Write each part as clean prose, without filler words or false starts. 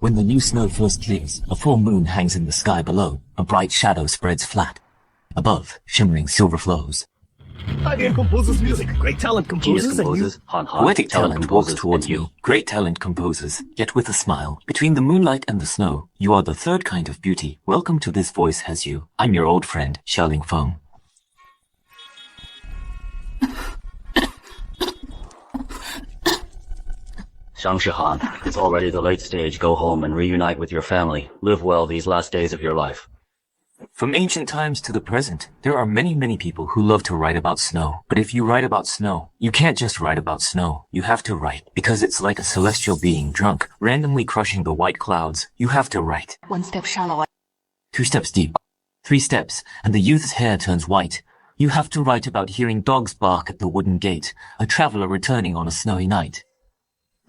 When the new snow first clears, a full moon hangs in the sky below. A bright shadow spreads flat. Above, shimmering silver flows. Idea composes music. Great talent composes. Poetic talent walks towards you. Great talent composes. Yet with a smile. Between the moonlight and the snow, you are the third kind of beauty. Welcome to This Voice Has You. I'm your old friend, Xiaoling Feng. Shang Shahan, it's already the late stage. Go home and reunite with your family. Live well these last days of your life. From ancient times to the present, there are many people who love to write about snow. But if you write about snow, you can't just write about snow. You have to write, because it's like a celestial being drunk, randomly crushing the white clouds. You have to write. 1 step shallow. 2 steps deep. 3 steps, and the youth's hair turns white. You have to write about hearing dogs bark at the wooden gate, a traveler returning on a snowy night.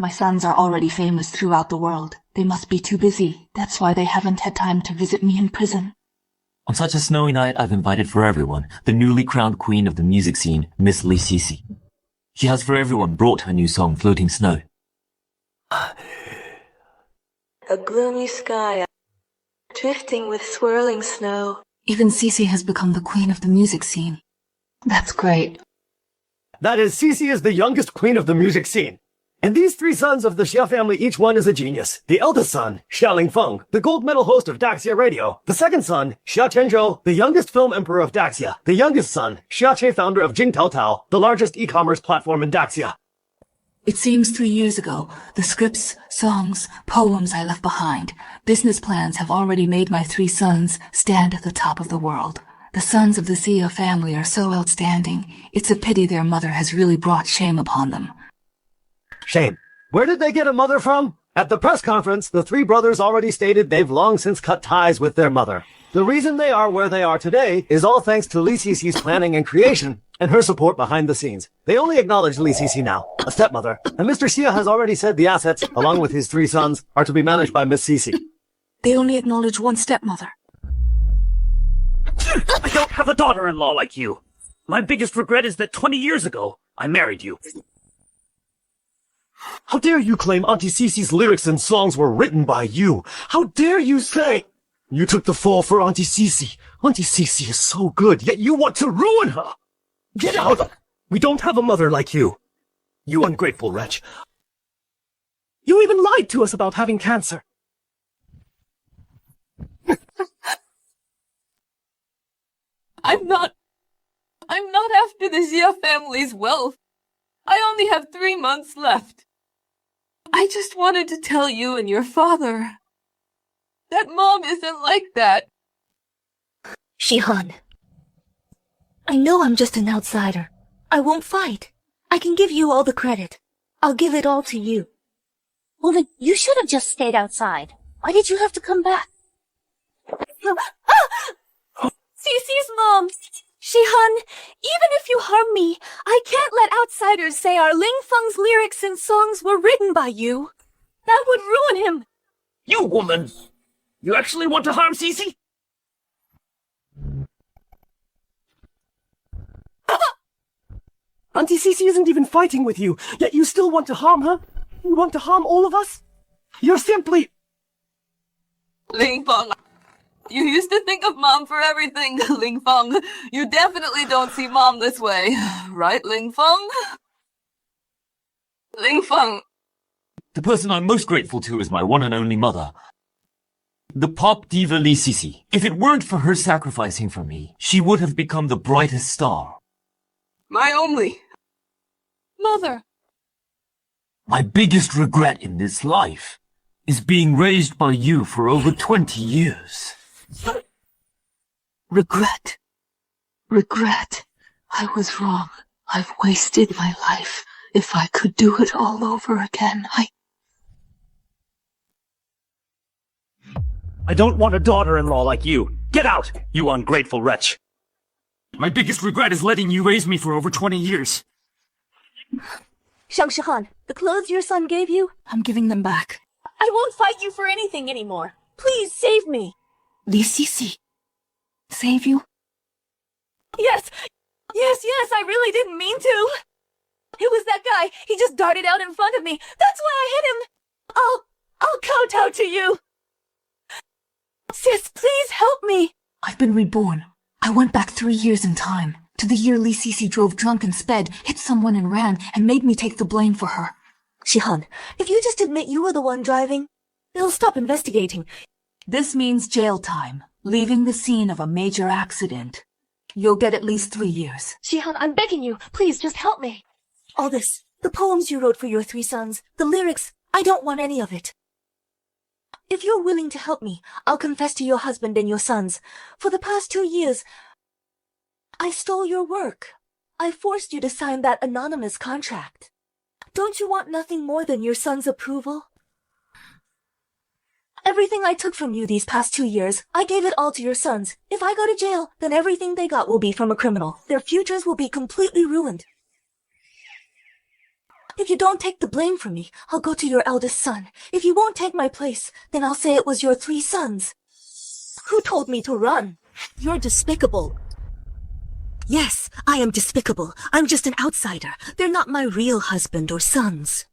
My sons are already famous throughout the world. They must be too busy. That's why they haven't had time to visit me in prison. On such a snowy night, I've invited for everyone, the newly crowned queen of the music scene, Miss Li Sisi. She has for everyone brought her new song, Floating Snow. A gloomy sky, drifting with swirling snow. Even Sisi has become the queen of the music scene. That's great. That is, Cece is the youngest queen of the music scene. And these 3 sons of the Xia family, each one is a genius. The eldest son, Xiaoling Feng, the gold medal host of Daxia Radio. The second son, Xia Chenzhou, the youngest film emperor of Daxia. The youngest son, Xia Che, founder of Jingtaotao, the largest e-commerce platform in Daxia. It seems 3 years ago, the scripts, songs, poems I left behind, business plans have already made my 3 sons stand at the top of the world. The sons of the Xia family are so outstanding. It's a pity their mother has really brought shame upon them. Shame. Where did they get a mother from? At the press conference, the 3 brothers already stated they've long since cut ties with their mother. The reason they are where they are today is all thanks to Li Sisi's planning and creation, and her support behind the scenes. They only acknowledge Li Sisi now, a stepmother, and Mr. Xia has already said the assets, along with his 3 sons, are to be managed by Miss Sisi. They only acknowledge one stepmother. I don't have a daughter-in-law like you. My biggest regret is that 20 years ago, I married you. How dare you claim Auntie Cece's lyrics and songs were written by you? How dare you say you took the fall for Auntie Cece? Auntie Cece is so good, yet you want to ruin her! Get out! We don't have a mother like you. You ungrateful wretch. You even lied to us about having cancer. I'm not after the Xia family's wealth. I only have 3 months left. I just wanted to tell you and your father that Mom isn't like that. Shihan, I know I'm just an outsider. I won't fight. I can give you all the credit. I'll give it all to you. Well, then you should have just stayed outside. Why did you have to come back? Cece's mom! Shihan, even if you harm me, I can't let outsiders say our Ling Feng's lyrics and songs were written by you. That would ruin him. You woman! You actually want to harm Cece? Auntie Cece isn't even fighting with you, yet you still want to harm her? You want to harm all of us? You're simply... Ling Feng, you used to think of Mom for everything, Ling Feng. You definitely don't see Mom this way. Right, Ling Feng? Ling Feng. The person I'm most grateful to is my one and only mother. The pop diva Li Sisi. If it weren't for her sacrificing for me, she would have become the brightest star. My only mother. My biggest regret in this life is being raised by you for over 20 years. Regret. Regret. I was wrong. I've wasted my life. If I could do it all over again, I don't want a daughter-in-law like you. Get out, you ungrateful wretch. My biggest regret is letting you raise me for over 20 years. Shang Shahan, the clothes your son gave you? I'm giving them back. I won't fight you for anything anymore. Please save me. Li Sisi. Save you? Yes, I really didn't mean to. It was that guy. He just darted out in front of me. That's why I hit him. I'll kowtow to you! Sis, please help me! I've been reborn. I went back 3 years in time, to the year Li Sisi drove drunk and sped, hit someone and ran, and made me take the blame for her. Shihan, if you just admit you were the one driving, they'll stop investigating. This means jail time, leaving the scene of a major accident. You'll get at least 3 years. Shihan, I'm begging you, please just help me. All this, the poems you wrote for your 3 sons, the lyrics, I don't want any of it. If you're willing to help me, I'll confess to your husband and your sons. For the past 2 years, I stole your work. I forced you to sign that anonymous contract. Don't you want nothing more than your son's approval? Everything I took from you these past 2 years, I gave it all to your sons. If I go to jail, then everything they got will be from a criminal. Their futures will be completely ruined. If you don't take the blame for me, I'll go to your eldest son. If you won't take my place, then I'll say it was your 3 sons. Who told me to run? You're despicable. Yes, I am despicable. I'm just an outsider. They're not my real husband or sons.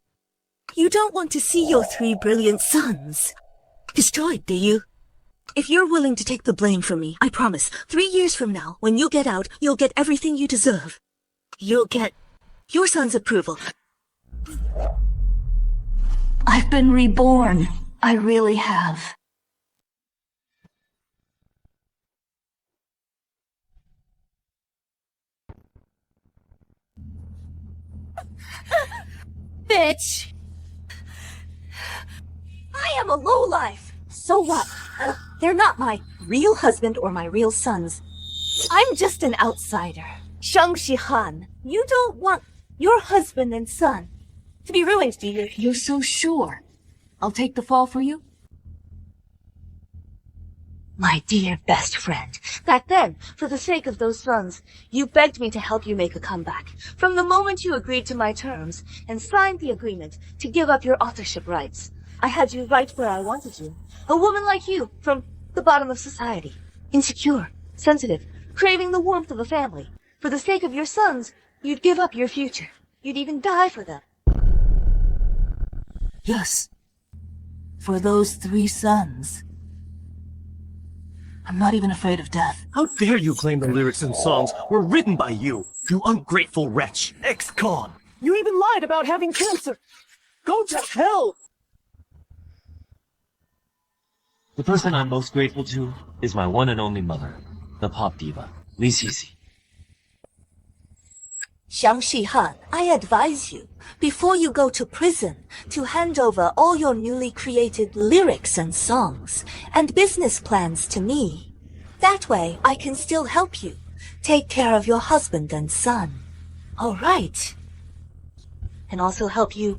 You don't want to see your 3 brilliant sons destroyed, do you? If you're willing to take the blame for me, I promise, 3 years from now, when you get out, you'll get everything you deserve. You'll get your son's approval. I've been reborn. I really have. Bitch! I am a lowlife. So what? They're not my real husband or my real sons. I'm just an outsider. Shang Shahan, you don't want your husband and son to be ruined, do you? You're so sure. I'll take the fall for you? My dear best friend, back then, for the sake of those sons, you begged me to help you make a comeback. From the moment you agreed to my terms and signed the agreement to give up your authorship rights, I had you right where I wanted you. A woman like you, from the bottom of society. Insecure, sensitive, craving the warmth of a family. For the sake of your sons, you'd give up your future. You'd even die for them. Yes. For those 3 sons. I'm not even afraid of death. How dare you claim the lyrics and songs were written by you, you ungrateful wretch! Ex-con! You even lied about having cancer! Go to hell! The person I'm most grateful to is my one and only mother, the pop diva, Li Sisi. Shang Shahan, I advise you, before you go to prison, to hand over all your newly created lyrics and songs and business plans to me. That way, I can still help you take care of your husband and son. All right. And also help you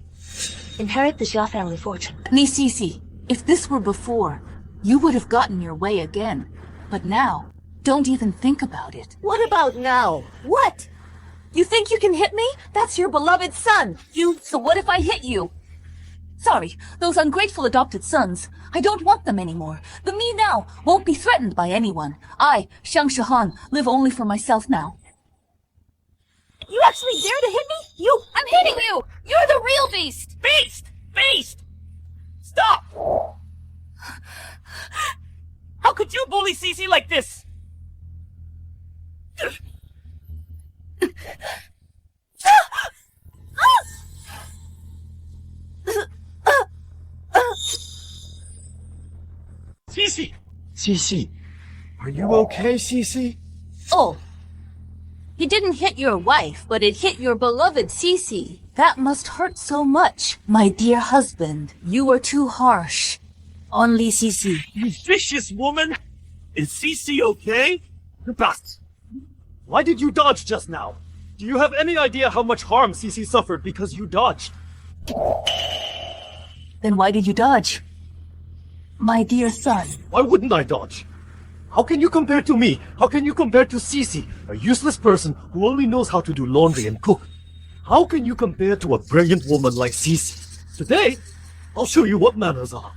inherit the Xia family fortune. Li Sisi, if this were before, you would have gotten your way again. But now, don't even think about it. What about now? What? You think you can hit me? That's your beloved son. So what if I hit you? Sorry, those ungrateful adopted sons. I don't want them anymore. The me now won't be threatened by anyone. I, Shang Shahan, live only for myself now. You actually dare to hit me? I'm hitting you! You're the real beast! Beast! Beast! Stop! How could you bully Cece like this? Cece! Cece! Are you okay, Cece? Oh. He didn't hit your wife, but it hit your beloved Cece. That must hurt so much. My dear husband, you were too harsh. Only Cece. You vicious woman! Is Cece okay? Bast! Why did you dodge just now? Do you have any idea how much harm Cece suffered because you dodged? Then why did you dodge? My dear son. Why wouldn't I dodge? How can you compare to me? How can you compare to Cece, a useless person who only knows how to do laundry and cook? How can you compare to a brilliant woman like Cece? Today, I'll show you what manners are.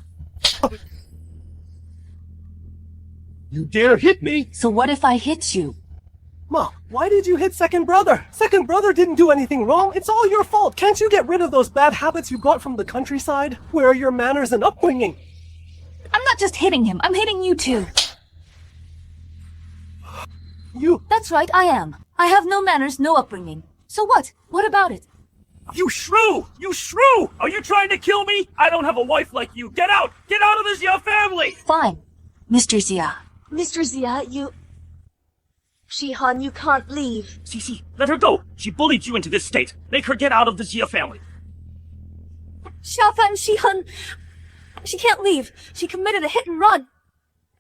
You dare hit me? So what if I hit you? Mom, why did you hit second brother? Second brother didn't do anything wrong. It's all your fault. Can't you get rid of those bad habits you brought from the countryside? Where are your manners and upbringing? I'm not just hitting him, I'm hitting you too. You... That's right, I am. I have no manners, no upbringing. So what? What about it? You shrew! You shrew! Are you trying to kill me? I don't have a wife like you. Get out! Get out of the Xia family! Fine. Mr. Xia. Mr. Xia, you... Shihan, you can't leave. Cici, let her go! She bullied you into this state. Make her get out of the Xia family. Xiafan Shihan... She can't leave. She committed a hit and run.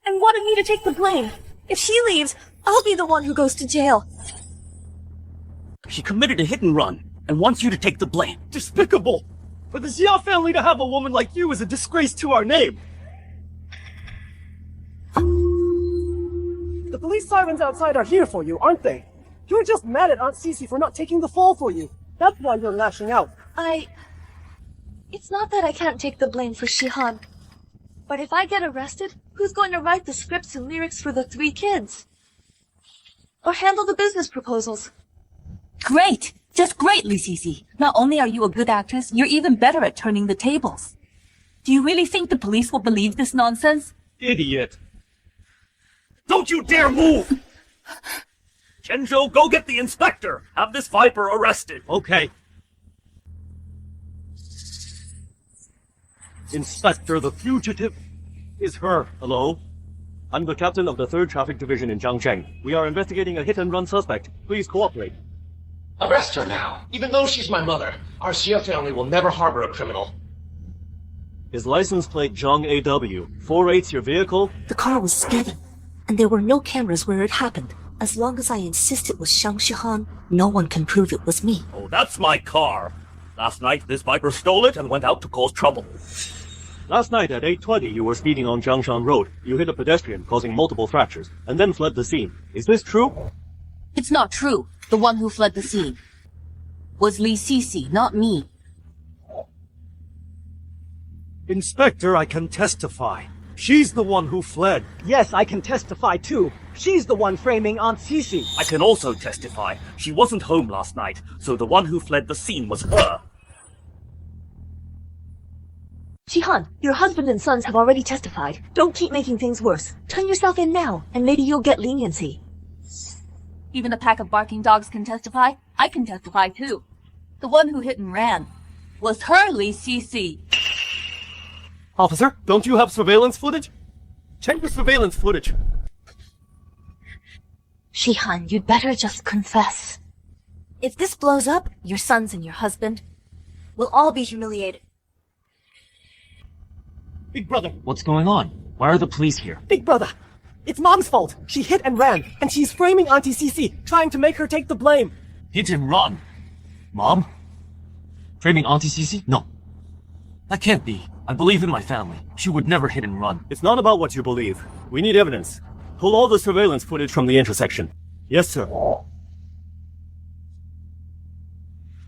And wanted me to take the blame. If she leaves, I'll be the one who goes to jail. She committed a hit and run, and wants you to take the blame. Despicable! For the Xia family to have a woman like you is a disgrace to our name. The police sirens outside are here for you, aren't they? You're just mad at Aunt Cici for not taking the fall for you. That's why you're lashing out. It's not that I can't take the blame for Shihan. But if I get arrested, who's going to write the scripts and lyrics for the 3 kids? Or handle the business proposals? Great! Just great, Li Cici. Not only are you a good actress, you're even better at turning the tables. Do you really think the police will believe this nonsense? Idiot! Don't you dare move! Chenzhou, go get the inspector! Have this viper arrested! Okay. Inspector, the fugitive is her. Hello? I'm the captain of the 3rd Traffic Division in Jiangsheng. We are investigating a hit-and-run suspect. Please cooperate. Arrest her now. Even though she's my mother, our Xia family will never harbor a criminal. His license plate Zhang AW. 4/8 your vehicle? The car was steady, and there were no cameras where it happened. As long as I insist it was Shang Shahan, no one can prove it was me. Oh, that's my car! Last night, this viper stole it and went out to cause trouble. Last night at 8:20 you were speeding on Jiangshan Road. You hit a pedestrian, causing multiple fractures, and then fled the scene. Is this true? It's not true. The one who fled the scene was Li Cici, not me. Inspector, I can testify. She's the one who fled. Yes, I can testify too. She's the one framing Aunt Cici. I can also testify. She wasn't home last night, so the one who fled the scene was her. Shihan, your husband and sons have already testified. Don't keep making things worse. Turn yourself in now, and maybe you'll get leniency. Even a pack of barking dogs can testify. I can testify too. The one who hit and ran was her, Li Cici. Officer, don't you have surveillance footage? Check your surveillance footage. Shihan, you'd better just confess. If this blows up, your sons and your husband will all be humiliated. Big brother. What's going on? Why are the police here? Big brother. It's Mom's fault. She hit and ran, and she's framing Auntie Cici, trying to make her take the blame. Hit and run. Mom? Framing Auntie Cici? No. That can't be. I believe in my family. She would never hit and run. It's not about what you believe. We need evidence. Pull all the surveillance footage from the intersection. Yes, sir.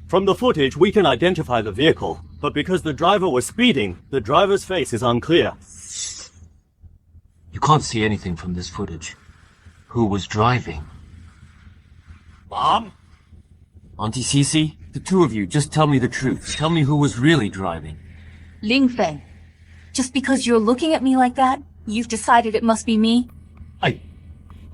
From the footage, we can identify the vehicle, but because the driver was speeding, the driver's face is unclear. You can't see anything from this footage. Who was driving? Mom? Auntie Cici? The two of you, just tell me the truth. Tell me who was really driving. Ling Feng, just because you're looking at me like that, you've decided it must be me?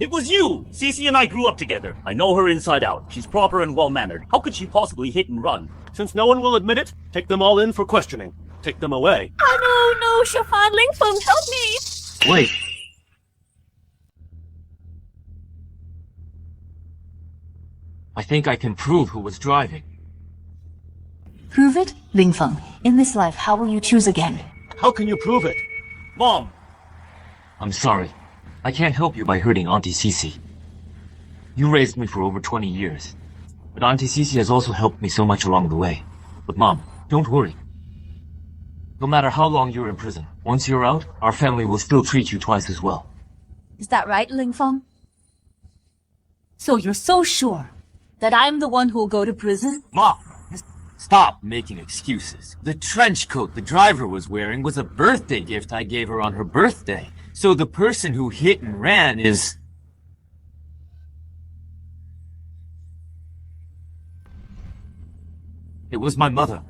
It was you! Cici and I grew up together. I know her inside out. She's proper and well-mannered. How could she possibly hit and run? Since no one will admit it, take them all in for questioning. Take them away. Oh no, Shafan, Ling Feng, help me! Wait. I think I can prove who was driving. Prove it? Ling Feng, in this life, how will you choose again? How can you prove it? Mom! I'm sorry. I can't help you by hurting Auntie Cici. You raised me for over 20 years. But Auntie Cici has also helped me so much along the way. But Mom, don't worry. No matter how long you're in prison, once you're out, our family will still treat you twice as well. Is that right, Ling Feng? So you're so sure that I'm the one who'll go to prison? Mom! Stop making excuses. The trench coat the driver was wearing was a birthday gift I gave her on her birthday. So the person who hit and ran is... It was my mother.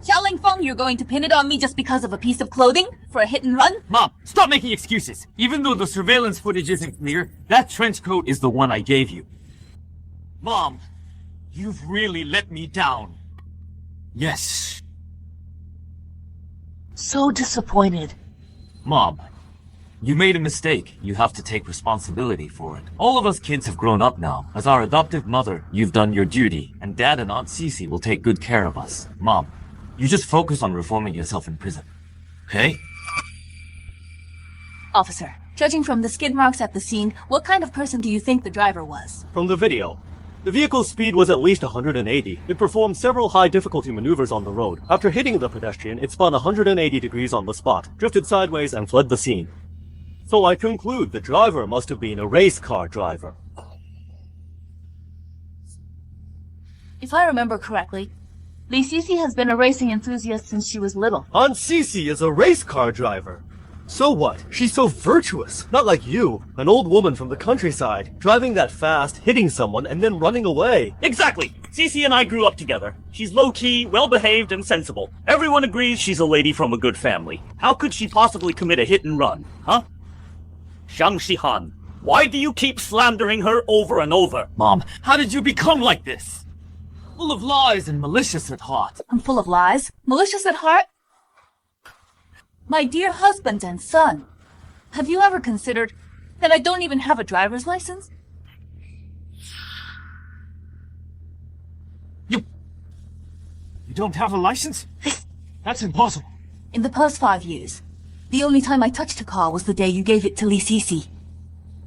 Xiaoling Feng, you're going to pin it on me just because of a piece of clothing? For a hit and run? Mom, stop making excuses. Even though the surveillance footage isn't clear, that trench coat is the one I gave you. Mom, you've really let me down. Yes. So disappointed. Mom, you made a mistake. You have to take responsibility for it. All of us kids have grown up now. As our adoptive mother, you've done your duty, and Dad and Aunt Cece will take good care of us. Mom, you just focus on reforming yourself in prison. Okay? Officer, judging from the skid marks at the scene, what kind of person do you think the driver was? From the video, the vehicle's speed was at least 180. It performed several high-difficulty maneuvers on the road. After hitting the pedestrian, it spun 180 degrees on the spot, drifted sideways, and fled the scene. So I conclude the driver must have been a race car driver. If I remember correctly, Li Sisi has been a racing enthusiast since she was little. Aunt Cece is a race car driver. So what? She's so virtuous. Not like you, an old woman from the countryside, driving that fast, hitting someone, and then running away. Exactly. Cece and I grew up together. She's low-key, well-behaved, and sensible. Everyone agrees she's a lady from a good family. How could she possibly commit a hit and run, huh? Shang Shahan, why do you keep slandering her over and over? Mom, how did you become like this? Full of lies and malicious at heart. I'm full of lies, malicious at heart. My dear husband and son, have you ever considered that I don't even have a driver's license? You don't have a license? That's impossible. In the past 5 years, the only time I touched a car was the day you gave it to Li Sisi.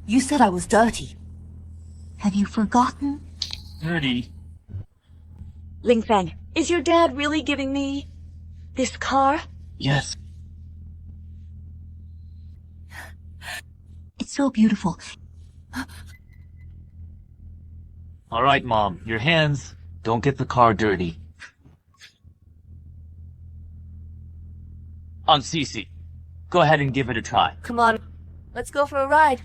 You said I was dirty. Have you forgotten? Dirty? Ling Feng, is your dad really giving me this car? Yes. It's so beautiful. All right, Mom. Your hands. Don't get the car dirty. Aunt Cece, go ahead and give it a try. Come on, let's go for a ride.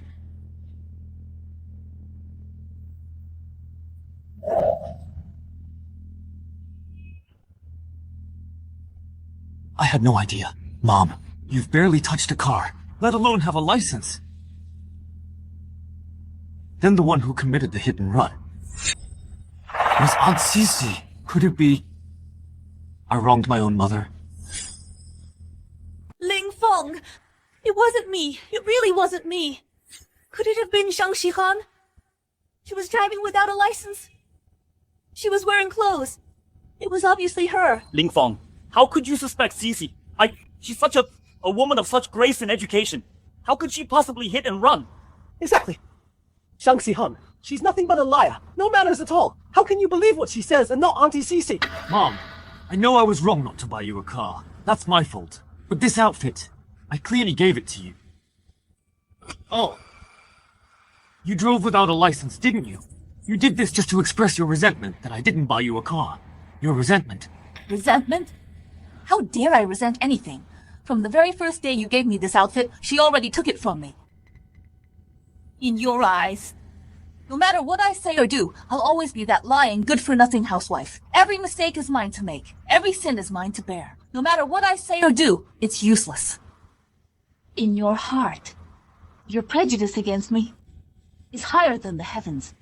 I had no idea. Mom, you've barely touched a car, let alone have a license. Then the one who committed the hit and run was Aunt Cece. Could it be I wronged my own mother? Ling Feng! It wasn't me. It really wasn't me. Could it have been Shang Shahan? She was driving without a license. She was wearing clothes. It was obviously her. Ling Feng, how could you suspect Cece? She's such a woman of such grace and education. How could she possibly hit and run? Exactly. Shang Shahan, she's nothing but a liar. No manners at all. How can you believe what she says and not Auntie Cece? Mom, I know I was wrong not to buy you a car. That's my fault. But this outfit, I clearly gave it to you. Oh. You drove without a license, didn't you? You did this just to express your resentment that I didn't buy you a car. Your resentment. Resentment? How dare I resent anything? From the very first day you gave me this outfit, she already took it from me. In your eyes, no matter what I say or do, I'll always be that lying, good-for-nothing housewife. Every mistake is mine to make. Every sin is mine to bear. No matter what I say or do, it's useless. In your heart, your prejudice against me is higher than the heavens,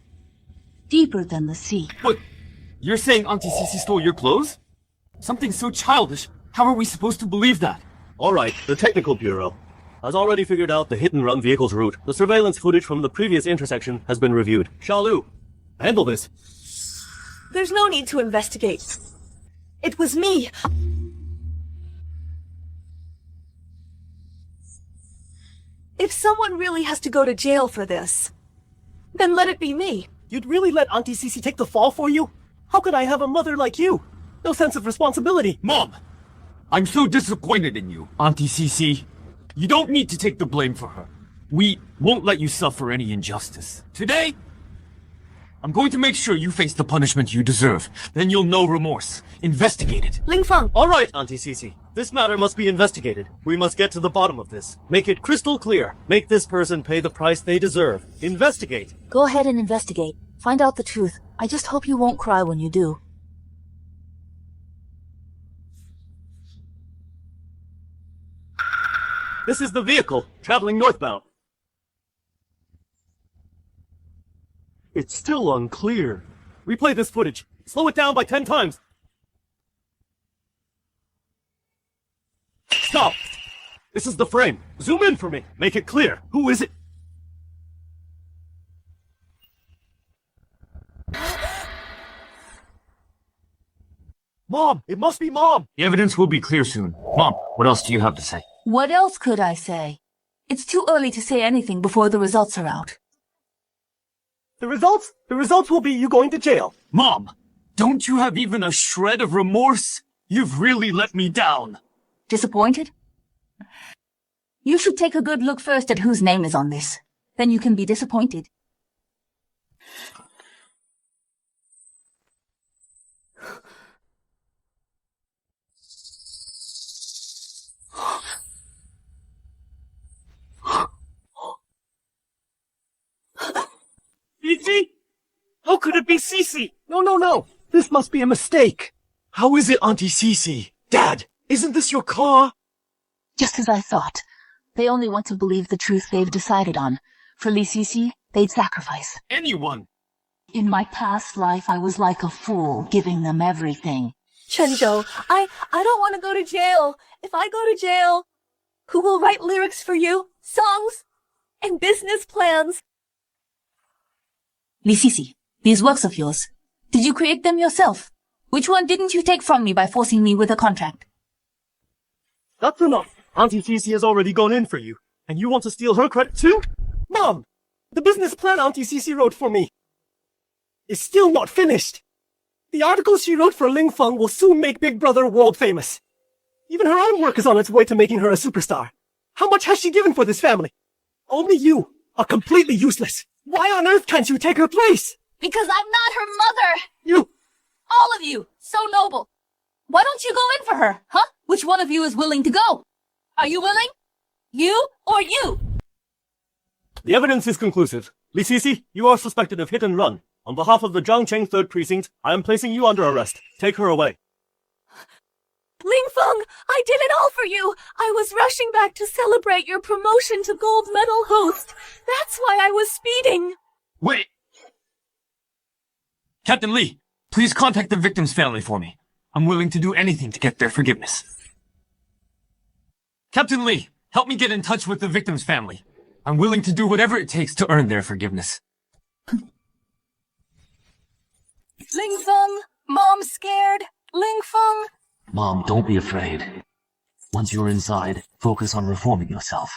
deeper than the sea. What? You're saying Auntie Cece stole your clothes? Something so childish. How are we supposed to believe that? Alright, the Technical Bureau has already figured out the hit-and-run vehicle's route. The surveillance footage from the previous intersection has been reviewed. Xiaolu, handle this. There's no need to investigate. It was me. If someone really has to go to jail for this, then let it be me. You'd really let Auntie Cece take the fall for you? How could I have a mother like you? No sense of responsibility. Mom! I'm so disappointed in you, Auntie Cece. You don't need to take the blame for her. We won't let you suffer any injustice. Today, I'm going to make sure you face the punishment you deserve. Then you'll know remorse. Investigate it. Ling Feng! Alright, Auntie Cece. This matter must be investigated. We must get to the bottom of this. Make it crystal clear. Make this person pay the price they deserve. Investigate. Go ahead and investigate. Find out the truth. I just hope you won't cry when you do. This is the vehicle, traveling northbound. It's still unclear. Replay this footage. Slow it down by 10 times. Stop! This is the frame. Zoom in for me. Make it clear. Who is it? Mom! It must be Mom! The evidence will be clear soon. Mom, what else do you have to say? What else could I say? It's too early to say anything before the results are out. The results? The results will be you going to jail. Mom, don't you have even a shred of remorse? You've really let me down. Disappointed? You should take a good look first at whose name is on this. Then you can be disappointed. Cece? How could it be Cece? No. This must be a mistake. How is it, Auntie Cece? Dad, isn't this your car? Just as I thought. They only want to believe the truth they've decided on. For Li Sisi, they'd sacrifice. Anyone. In my past life, I was like a fool, giving them everything. Chenzhou, I don't want to go to jail. If I go to jail, who will write lyrics for you? Songs? And business plans? Li Sisi, these works of yours, did you create them yourself? Which one didn't you take from me by forcing me with a contract? That's enough. Auntie Cece has already gone in for you. And you want to steal her credit too? Mom! The business plan Auntie Cece wrote for me is still not finished. The articles she wrote for Ling Feng will soon make Big Brother world famous. Even her own work is on its way to making her a superstar. How much has she given for this family? Only you are completely useless. Why on earth can't you take her place? Because I'm not her mother! You! All of you! So noble! Why don't you go in for her, huh? Which one of you is willing to go? Are you willing? You or you? The evidence is conclusive. Li Sisi, you are suspected of hit and run. On behalf of the Zhangcheng 3rd Precinct, I am placing you under arrest. Take her away. Ling Feng, I did it all for you. I was rushing back to celebrate your promotion to gold medal host. That's why I was speeding. Wait! Captain Lee, please contact the victim's family for me. I'm willing to do anything to get their forgiveness. Captain Lee, help me get in touch with the victim's family. I'm willing to do whatever it takes to earn their forgiveness. Ling Feng, Mom's scared. Ling Feng. Mom, don't be afraid. Once you're inside, focus on reforming yourself.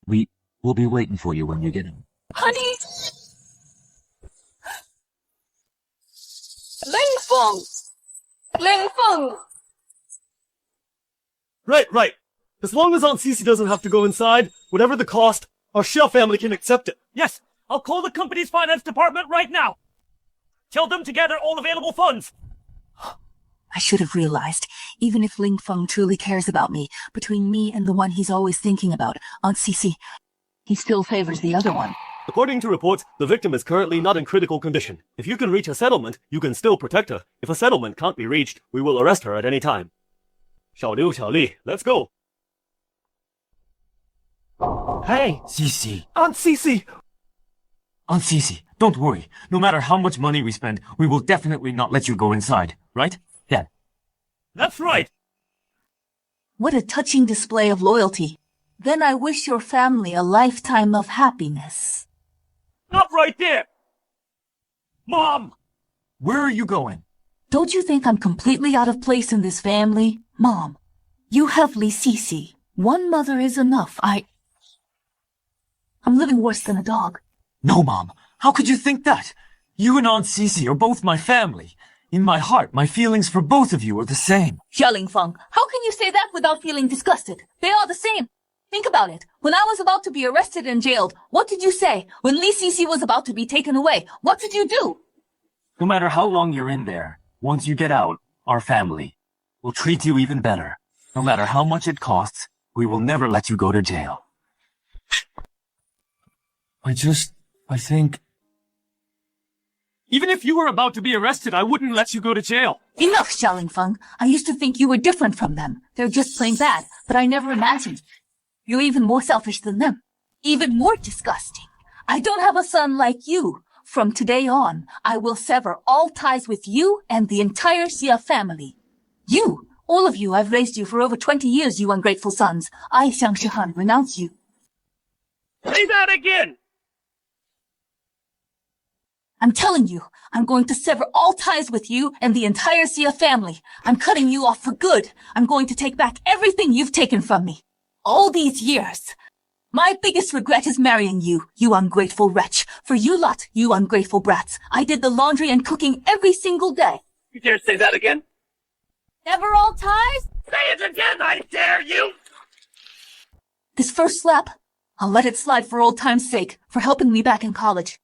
We'll be waiting for you when you get home. Honey. Ling Feng. Ling Feng. Right. As long as Aunt Cece doesn't have to go inside, whatever the cost, our Xia family can accept it. Yes, I'll call the company's finance department right now. Tell them to gather all available funds. I should have realized, even if Ling Feng truly cares about me, between me and the one he's always thinking about, Aunt Cece, he still favors the other one. According to reports, the victim is currently not in critical condition. If you can reach a settlement, you can still protect her. If a settlement can't be reached, we will arrest her at any time. Xiao Liu, Xiao Li, let's go. Hey, Cece. Aunt Cece! Aunt Cece, don't worry. No matter how much money we spend, we will definitely not let you go inside, right? Dad. That's right. What a touching display of loyalty. Then I wish your family a lifetime of happiness. Not right there. Mom! Where are you going? Don't you think I'm completely out of place in this family? Mom, you have Li Sisi. One mother is enough. I'm living worse than a dog. No, Mom. How could you think that? You and Aunt Cece are both my family. In my heart, my feelings for both of you are the same. Ling Feng, how can you say that without feeling disgusted? They are the same. Think about it. When I was about to be arrested and jailed, what did you say? When Li Sisi was about to be taken away, what did you do? No matter how long you're in there, once you get out, our family will treat you even better. No matter how much it costs, we will never let you go to jail. I think... Even if you were about to be arrested, I wouldn't let you go to jail. Enough, Ling Feng. I used to think you were different from them. They're just plain bad, but I never imagined. You're even more selfish than them. Even more disgusting. I don't have a son like you. From today on, I will sever all ties with you and the entire Xia family. You, all of you, I've raised you for over 20 years, you ungrateful sons. I, Shang Shahan, renounce you. Say that again! I'm telling you, I'm going to sever all ties with you and the entire Xia family. I'm cutting you off for good. I'm going to take back everything you've taken from me. All these years. My biggest regret is marrying you, you ungrateful wretch. For you lot, you ungrateful brats. I did the laundry and cooking every single day. You dare say that again? Sever all ties? Say it again, I dare you! This first slap, I'll let it slide for old time's sake, for helping me back in college.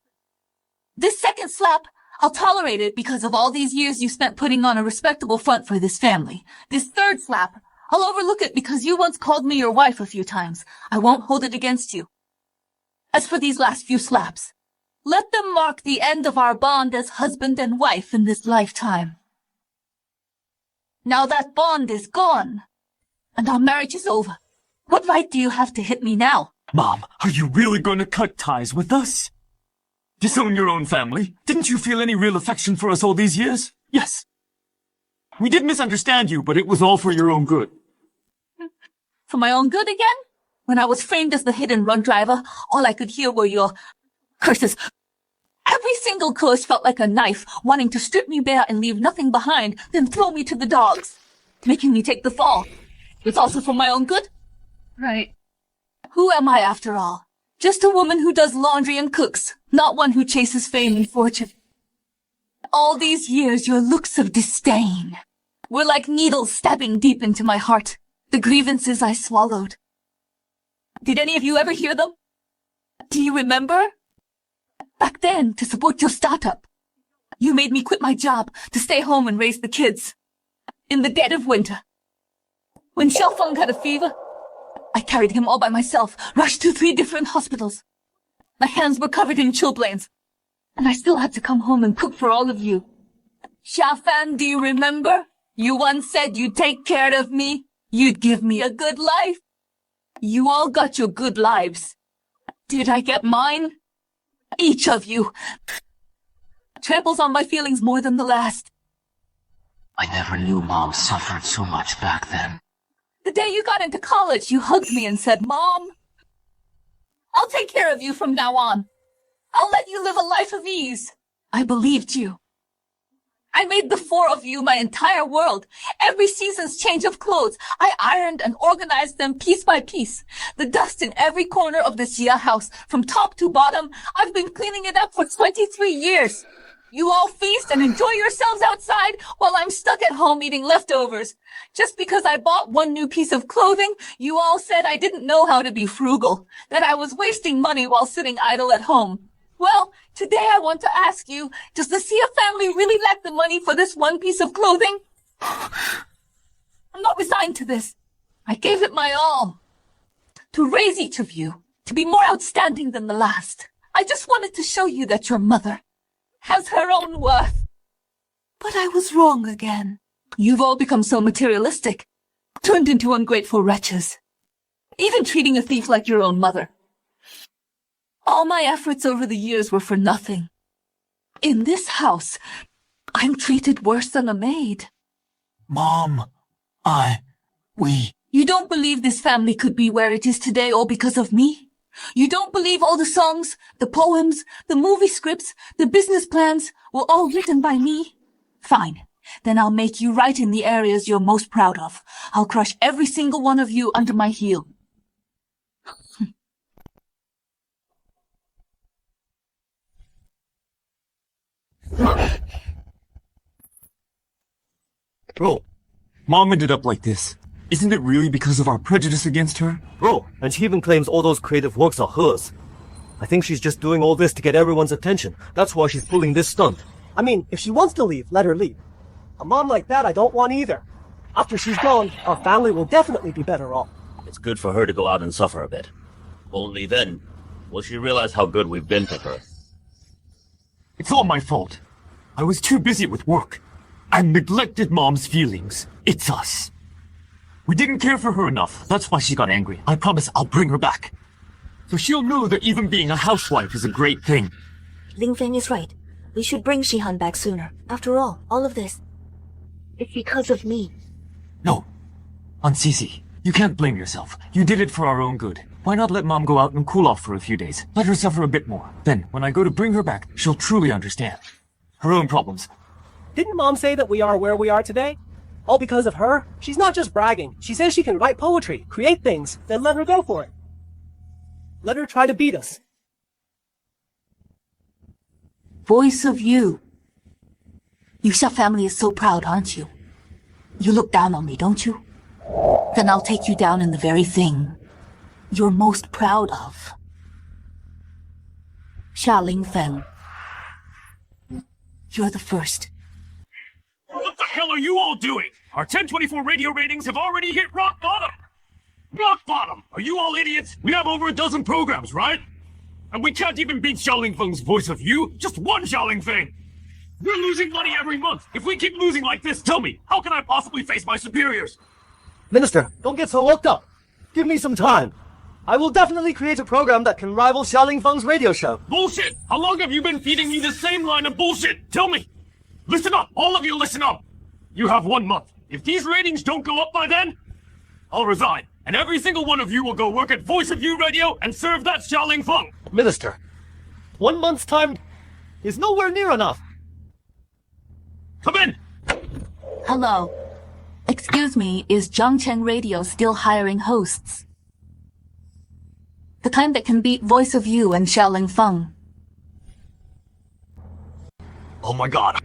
This second slap, I'll tolerate it because of all these years you spent putting on a respectable front for this family. This third slap, I'll overlook it because you once called me your wife a few times. I won't hold it against you. As for these last few slaps, let them mark the end of our bond as husband and wife in this lifetime. Now that bond is gone, and our marriage is over. What right do you have to hit me now? Mom, are you really going to cut ties with us? Disown your own family? Didn't you feel any real affection for us all these years? Yes. We did misunderstand you, but it was all for your own good. For my own good again? When I was framed as the hit-and-run driver, all I could hear were your curses. Every single curse felt like a knife, wanting to strip me bare and leave nothing behind, then throw me to the dogs, making me take the fall. It's also for my own good? Right. Who am I, after all? Just a woman who does laundry and cooks, not one who chases fame and fortune. All these years, your looks of disdain were like needles stabbing deep into my heart. The grievances I swallowed. Did any of you ever hear them? Do you remember? Back then, to support your startup, you made me quit my job to stay home and raise the kids. In the dead of winter. When Xiaofeng had a fever, I carried him all by myself, rushed to 3 different hospitals. My hands were covered in chilblains, and I still had to come home and cook for all of you. Xiafan, do you remember? You once said you'd take care of me. You'd give me a good life. You all got your good lives. Did I get mine? Each of you tramples on my feelings more than the last. I never knew Mom suffered so much back then. The day you got into college, you hugged me and said, Mom, I'll take care of you from now on. I'll let you live a life of ease. I believed you. I made the 4 of you my entire world. Every season's change of clothes, I ironed and organized them piece by piece. The dust in every corner of this Xia house, from top to bottom, I've been cleaning it up for 23 years. You all feast and enjoy yourselves outside while I'm stuck at home eating leftovers. Just because I bought 1 new piece of clothing, you all said I didn't know how to be frugal, that I was wasting money while sitting idle at home. Well, today I want to ask you, does the Xia family really lack the money for this 1 piece of clothing? I'm not resigned to this. I gave it my all. To raise each of you, to be more outstanding than the last. I just wanted to show you that your mother has her own worth. But I was wrong again. You've all become so materialistic, turned into ungrateful wretches, even treating a thief like your own mother. All my efforts over the years were for nothing. In this house, I'm treated worse than a maid. Mom, we... You don't believe this family could be where it is today all because of me? You don't believe all the songs, the poems, the movie scripts, the business plans were all written by me? Fine. Then I'll make you right in the areas you're most proud of. I'll crush every single one of you under my heel. Bro, Mom ended up like this. Isn't it really because of our prejudice against her? Bro, and she even claims all those creative works are hers. I think she's just doing all this to get everyone's attention. That's why she's pulling this stunt. I mean, if she wants to leave, let her leave. A mom like that I don't want either. After she's gone, our family will definitely be better off. It's good for her to go out and suffer a bit. Only then will she realize how good we've been to her. It's all my fault. I was too busy with work. I neglected Mom's feelings. It's us. We didn't care for her enough. That's why she got angry. I promise I'll bring her back. So she'll know that even being a housewife is a great thing. Ling Feng is right. We should bring Shihan back sooner. After all of this, it's because of me. No. Aunt Cece, you can't blame yourself. You did it for our own good. Why not let Mom go out and cool off for a few days? Let her suffer a bit more. Then, when I go to bring her back, she'll truly understand. Her own problems. Didn't Mom say that we are where we are today? All because of her? She's not just bragging. She says she can write poetry, create things, then let her go for it. Let her try to beat us. Voice of you. Xia family is so proud, aren't you? You look down on me, don't you? Then I'll take you down in the very thing you're most proud of. Xia Ling Feng. You're the first. What the hell are you all doing? Our 1024 radio ratings have already hit rock bottom. Rock bottom! Are you all idiots? We have over a dozen programs, right? And we can't even beat Xiaoling Feng's Voice of You. Just one Xiaoling Feng. We're losing money every month. If we keep losing like this, tell me, how can I possibly face my superiors? Minister, don't get so worked up. Give me some time. I will definitely create a program that can rival Xiaoling Feng's radio show. Bullshit! How long have you been feeding me the same line of bullshit? Tell me! Listen up! All of you listen up! You have 1 month. If these ratings don't go up by then, I'll resign. And every single one of you will go work at Voice of You Radio and serve that Xiaoling Feng! Minister, 1 month's time is nowhere near enough. Come in! Hello. Excuse me, is Zhangcheng Radio still hiring hosts? The kind that can beat Voice of You and Xiaoling Feng. Oh my god.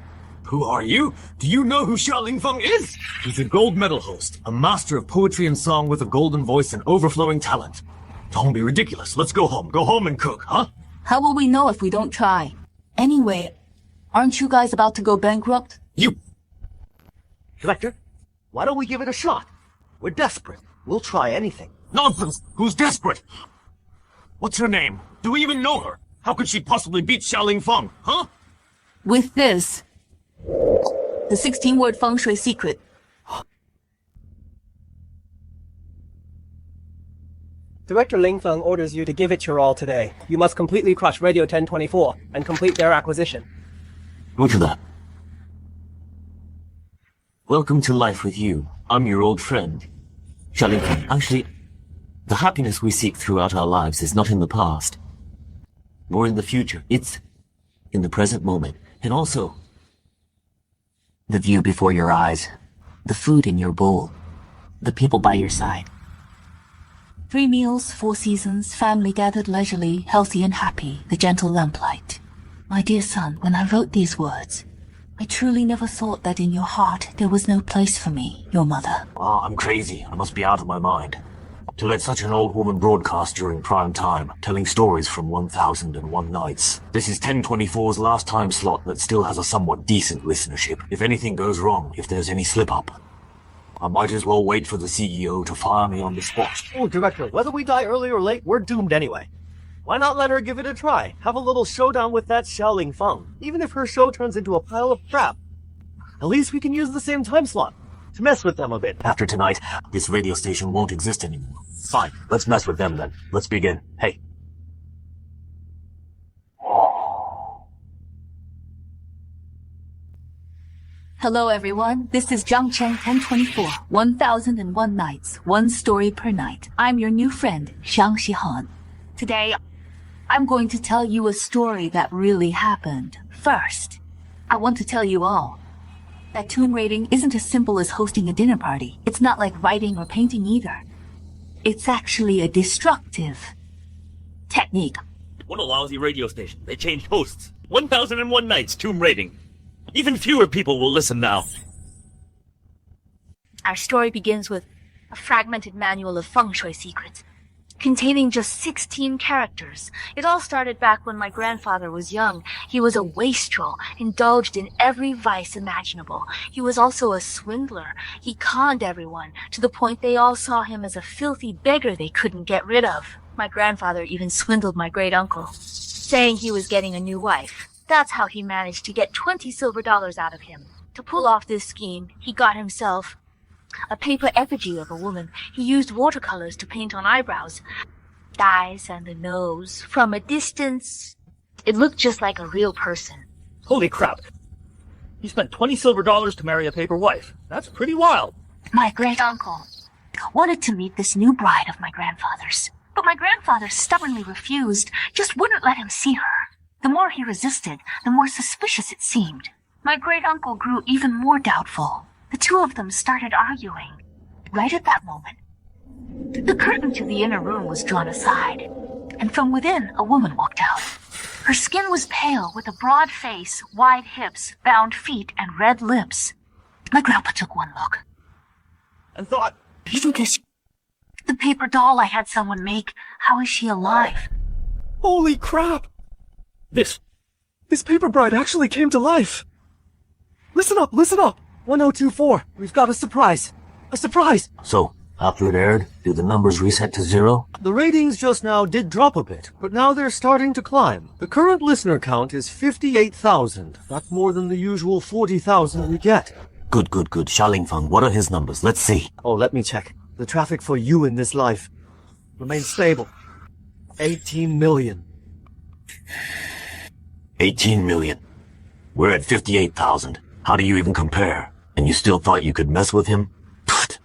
Who are you? Do you know who Xiaoling Feng is? He's a gold medal host, a master of poetry and song with a golden voice and overflowing talent. Don't be ridiculous. Let's go home. Go home and cook, huh? How will we know if we don't try? Anyway, aren't you guys about to go bankrupt? You! Director, why don't we give it a shot? We're desperate. We'll try anything. Nonsense! Who's desperate? What's her name? Do we even know her? How could she possibly beat Xiaoling Feng, huh? With this. The 16-word feng shui secret. Director Ling Feng orders you to give it your all today. You must completely crush Radio 1024 and complete their acquisition. Look at that. Welcome to life with you. I'm your old friend, Xiaoling Feng. Actually, the happiness we seek throughout our lives is not in the past, nor in the future. It's in the present moment. And also, the view before your eyes, the food in your bowl, the people by your side. 3 meals, 4 seasons, family gathered leisurely, healthy and happy, the gentle lamplight. My dear son, when I wrote these words, I truly never thought that in your heart there was no place for me, your mother. I'm crazy. I must be out of my mind. To let such an old woman broadcast during prime time, telling stories from 1001 Nights. This is 1024's last time slot that still has a somewhat decent listenership. If anything goes wrong, if there's any slip-up, I might as well wait for the CEO to fire me on the spot. Oh, Director, whether we die early or late, we're doomed anyway. Why not let her give it a try? Have a little showdown with that Xiaoling Feng. Even if her show turns into a pile of crap, at least we can use the same time slot to mess with them a bit. After tonight, this radio station won't exist anymore. Fine, let's mess with them then. Let's begin. Hey. Hello everyone, this is Zhangcheng 1024, 1001 Nights, 1 story per night. I'm your new friend, Shang Shahan. Today, I'm going to tell you a story that really happened. First, I want to tell you all that tomb raiding isn't as simple as hosting a dinner party. It's not like writing or painting either. It's actually a destructive technique. What a lousy radio station. They changed hosts. 1001 Nights, tomb raiding. Even fewer people will listen now. Our story begins with a fragmented manual of feng shui secrets, containing just 16 characters. It all started back when my grandfather was young. He was a wastrel, indulged in every vice imaginable. He was also a swindler. He conned everyone, to the point they all saw him as a filthy beggar they couldn't get rid of. My grandfather even swindled my great-uncle, saying he was getting a new wife. That's how he managed to get $20 silver out of him. To pull off this scheme, he got himself A paper effigy of a woman. He used watercolors to paint on eyebrows, eyes, and the nose. From a distance, it looked just like a real person. Holy crap. He spent 20 silver dollars to marry a paper wife. That's pretty wild. My great-uncle wanted to meet this new bride of my grandfather's. But my grandfather stubbornly refused, just wouldn't let him see her. The more he resisted, the more suspicious it seemed. My great-uncle grew even more doubtful. The two of them started arguing. Right at that moment, the curtain to the inner room was drawn aside, and from within a woman walked out. Her skin was pale, with a broad face, wide hips, bound feet, and red lips. My grandpa took one look. And thought, The paper doll I had someone make, how is she alive? Holy crap! This paper bride actually came to life! Listen up, listen up! 1024, we've got a surprise. A surprise! So, after it aired, did the numbers reset to 0? The ratings just now did drop a bit, but now they're starting to climb. The current listener count is 58,000. That's more than the usual 40,000 we get. Good. Xiaolingfeng, what are his numbers? Let's see. Oh, let me check. The traffic for you in this life remains stable. 18 million. 18 million. We're at 58,000. How do you even compare? And you still thought you could mess with him? Pfft.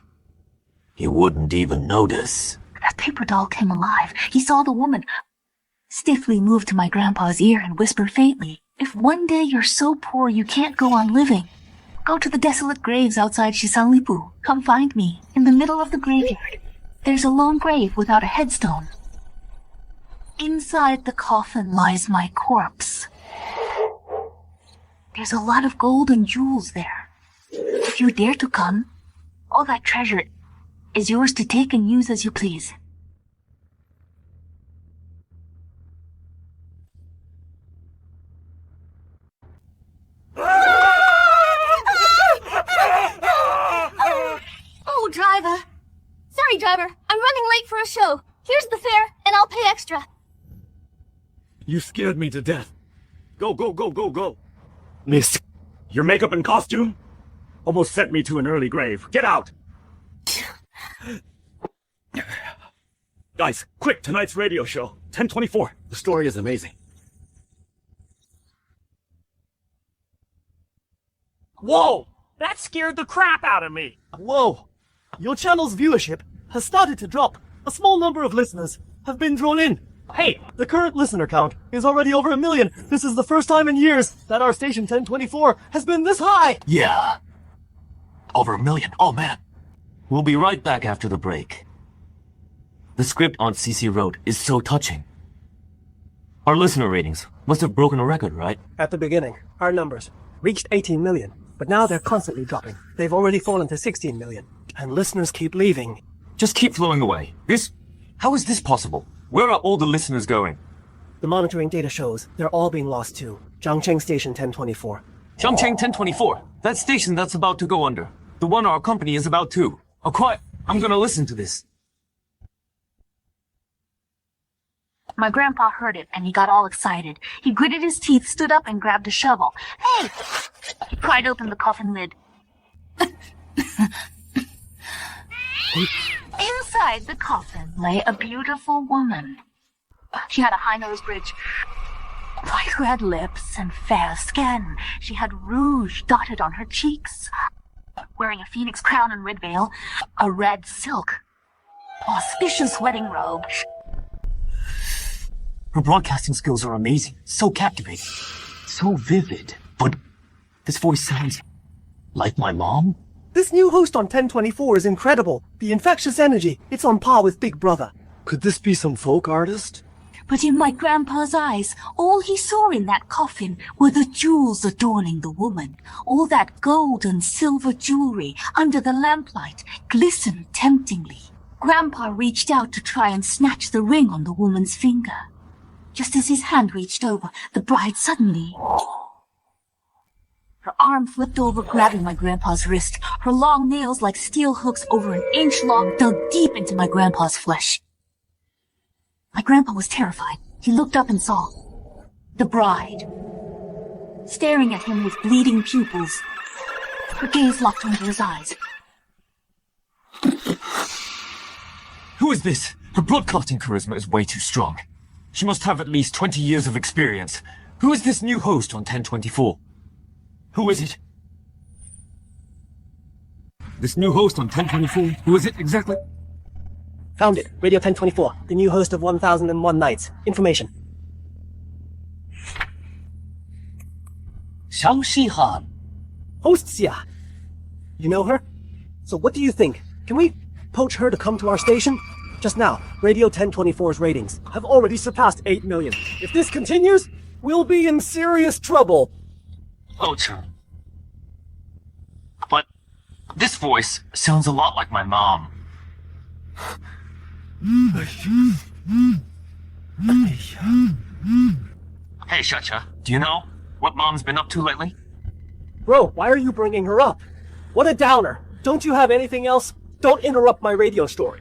He wouldn't even notice. That paper doll came alive. He saw the woman stiffly move to my grandpa's ear and whisper faintly, "If one day you're so poor you can't go on living, go to the desolate graves outside Shisanlipu. Come find me. In the middle of the graveyard, there's a lone grave without a headstone. Inside the coffin lies my corpse. There's a lot of gold and jewels there. If you dare to come, all that treasure is yours to take and use as you please." Oh, driver. Sorry, driver. I'm running late for a show. Here's the fare, and I'll pay extra. You scared me to death. Go. Miss, your makeup and costume almost sent me to an early grave. Get out! Guys, quick, tonight's radio show. 1024. The story is amazing. Whoa! That scared the crap out of me! Whoa! Your channel's viewership has started to drop. A small number of listeners have been drawn in. Hey! The current listener count is already over 1 million. This is the first time in years that our station 1024 has been this high. Yeah. Over 1 million. Oh, man. We'll be right back after the break. The script Aunt Cece wrote is so touching. Our listener ratings must have broken a record, right? At the beginning, our numbers reached 18 million, but now they're constantly dropping. They've already fallen to 16 million, and listeners keep leaving. Just keep flowing away. How is this possible? Where are all the listeners going? The monitoring data shows they're all being lost too. Zhangcheng Station 1024. Changcheng 1024. That station that's about to go under. The one our company is about to. Oh, quiet. I'm gonna listen to this. My grandpa heard it, and he got all excited. He gritted his teeth, stood up, and grabbed a shovel. "Hey!" He pried open the coffin lid. Inside the coffin lay a beautiful woman. She had a high nose bridge, bright red lips, and fair skin. She had rouge dotted on her cheeks. Wearing a phoenix crown and red veil, a red silk, auspicious wedding robe. Her broadcasting skills are amazing. So captivating. So vivid. But this voice sounds like my mom? This new host on 1024 is incredible. The infectious energy, it's on par with Big Brother. Could this be some folk artist? But in my grandpa's eyes, all he saw in that coffin were the jewels adorning the woman. All that gold and silver jewelry under the lamplight glistened temptingly. Grandpa reached out to try and snatch the ring on the woman's finger. Just as his hand reached over, the bride suddenly... Her arm flipped over, grabbing my grandpa's wrist. Her long nails, like steel hooks over an inch long, dug deep into my grandpa's flesh. My grandpa was terrified. He looked up and saw the bride, staring at him with bleeding pupils. Her gaze locked onto his eyes. Who is this? Her broadcasting charisma is way too strong. She must have at least 20 years of experience. Who is this new host on 1024? Who is it? This new host on 1024? Who is it exactly? Found it. Radio 1024, the new host of 1001 Nights. Information. Shang Shahan. Host Xia. You know her? So what do you think? Can we poach her to come to our station? Just now, Radio 1024's ratings have already surpassed 8 million. If this continues, we'll be in serious trouble. Poach her. But this voice sounds a lot like my mom. Hey, Shacha, do you know what mom's been up to lately? Bro, why are you bringing her up? What a downer. Don't you have anything else? Don't interrupt my radio story.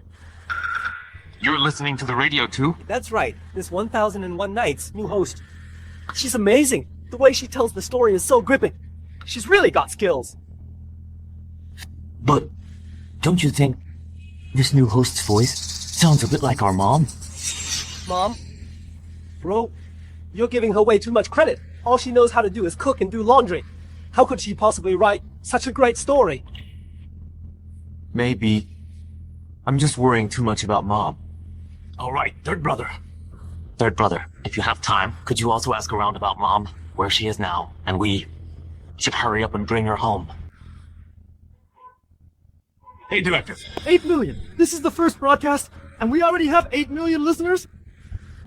You're listening to the radio too? That's right. This 1001 Nights new host. She's amazing. The way she tells the story is so gripping. She's really got skills. But don't you think this new host's voice sounds a bit like our mom? Mom? Bro, you're giving her way too much credit. All she knows how to do is cook and do laundry. How could she possibly write such a great story? Maybe. I'm just worrying too much about Mom. Alright, third brother. Third brother, if you have time, could you also ask around about Mom, where she is now, and we should hurry up and bring her home. Hey, Director. 8 million! This is the first broadcast, and we already have 8 million listeners?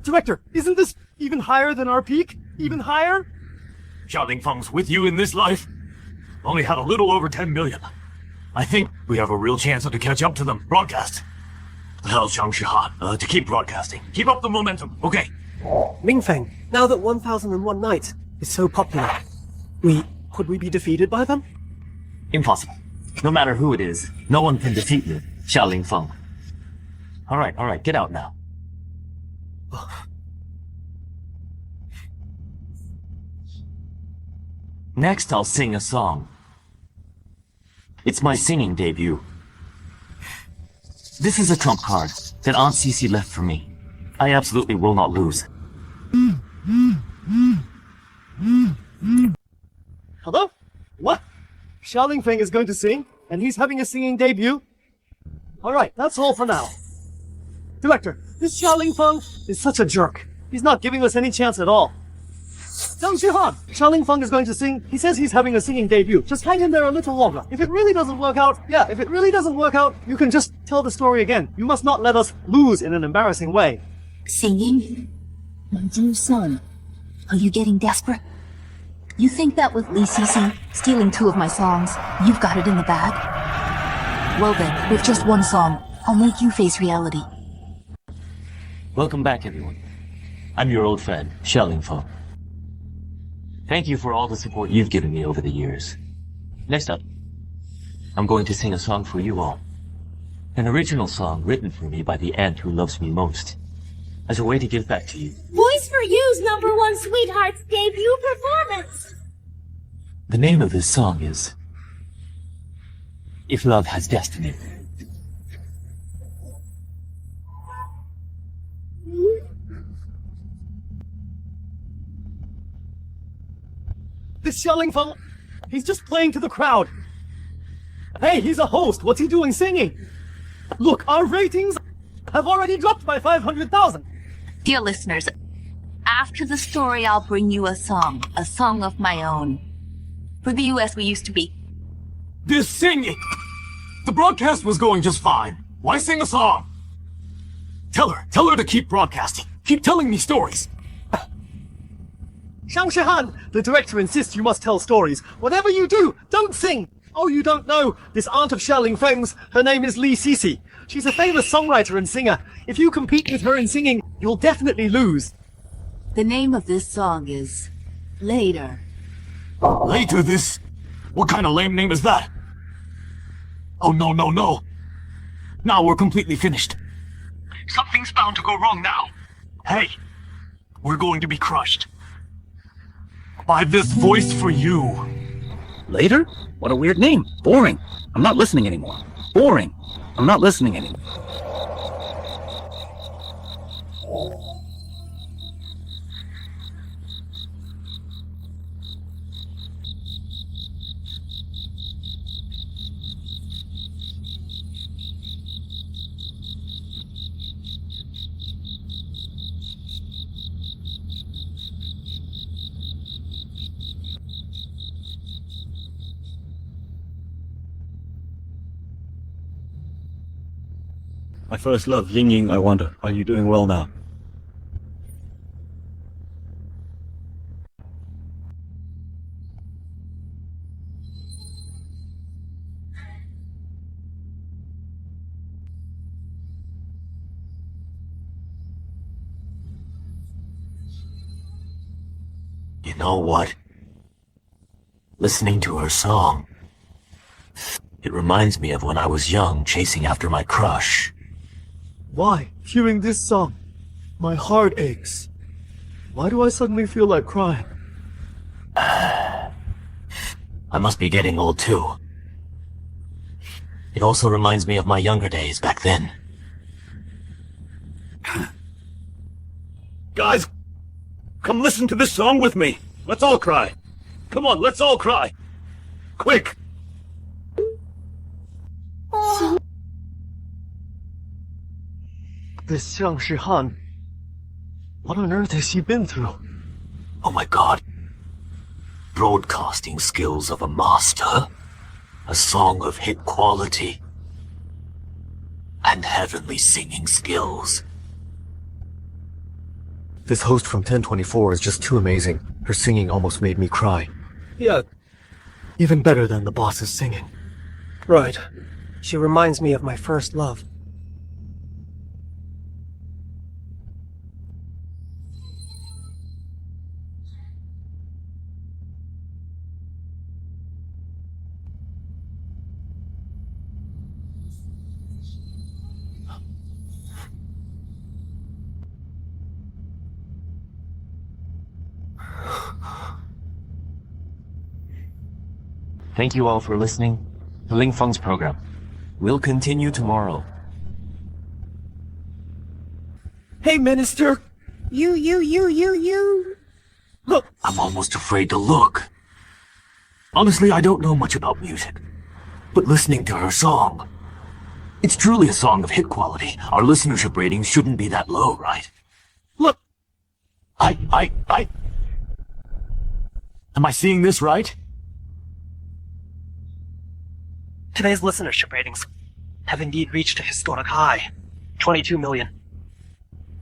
Director, isn't this even higher than our peak? Even higher? Xiaoling Feng's with you in this life. Only had a little over 10 million. I think we have a real chance to catch up to them. Broadcast. Tell Shang Shahan to keep broadcasting. Keep up the momentum, okay? Mingfeng, now that 1001 Nights is so popular, could we be defeated by them? Impossible. No matter who it is, no one can defeat me, Xiaoling Feng. Alright, get out now. Next, I'll sing a song. It's my singing debut. This is a trump card that Aunt Cece left for me. I absolutely will not lose. Hello? What? Xiaoling Feng is going to sing, and he's having a singing debut? Alright, that's all for now. Director, this Xiaoling Feng is such a jerk. He's not giving us any chance at all. Shang Shahan, Xiaoling Feng is going to sing. He says he's having a singing debut. Just hang in there a little longer. If it really doesn't work out, you can just tell the story again. You must not let us lose in an embarrassing way. Singing? My dear son, are you getting desperate? You think that with Li Cece stealing 2 of my songs, you've got it in the bag? Well then, with just 1 song, I'll make you face reality. Welcome back, everyone. I'm your old friend, Xiaoling Feng. Thank you for all the support you've given me over the years. Next up, I'm going to sing a song for you all. An original song written for me by the aunt who loves me most. As a way to give back to you. Voice for You's #1 Sweethearts debut performance! The name of this song is If Love Has Destiny. This Xiaoling Feng, he's just playing to the crowd. Hey, he's a host. What's he doing singing? Look, our ratings have already dropped by 500,000. Dear listeners, after the story, I'll bring you a song of my own. For the US we used to be. This singing! The broadcast was going just fine. Why sing a song? Tell her to keep broadcasting. Keep telling me stories. Shang Shahan, the director insists you must tell stories. Whatever you do, don't sing. Oh, you don't know. This aunt of Xiaoling Feng's, her name is Li Cece. She's a famous songwriter and singer. If you compete with her in singing, you'll definitely lose. The name of this song is Later. Later this? What kind of lame name is that? Oh, no. Now we're completely finished. Something's bound to go wrong now. Hey, we're going to be crushed. By this voice for you. Later? What a weird name. Boring. I'm not listening anymore. Boring. I'm not listening anymore. My first love, Ying Ying, I wonder, are you doing well now? You know what? Listening to her song, it reminds me of when I was young, chasing after my crush. Why? Hearing this song, my heart aches. Why do I suddenly feel like crying? I must be getting old too. It also reminds me of my younger days back then. Guys, come listen to this song with me. Let's all cry. Come on, let's all cry. Quick. This Shang Shahan. What on earth has he been through? Oh my god. Broadcasting skills of a master. A song of hit quality. And heavenly singing skills. This host from 1024 is just too amazing. Her singing almost made me cry. Yeah, even better than the boss's singing. Right. She reminds me of my first love. Thank you all for listening to Ling Feng's program. We'll continue tomorrow. Hey, Minister! You! Look, I'm almost afraid to look. Honestly, I don't know much about music. But listening to her song, it's truly a song of hit quality. Our listenership ratings shouldn't be that low, right? Look! Am I seeing this right? Today's listenership ratings have indeed reached a historic high. 22 million.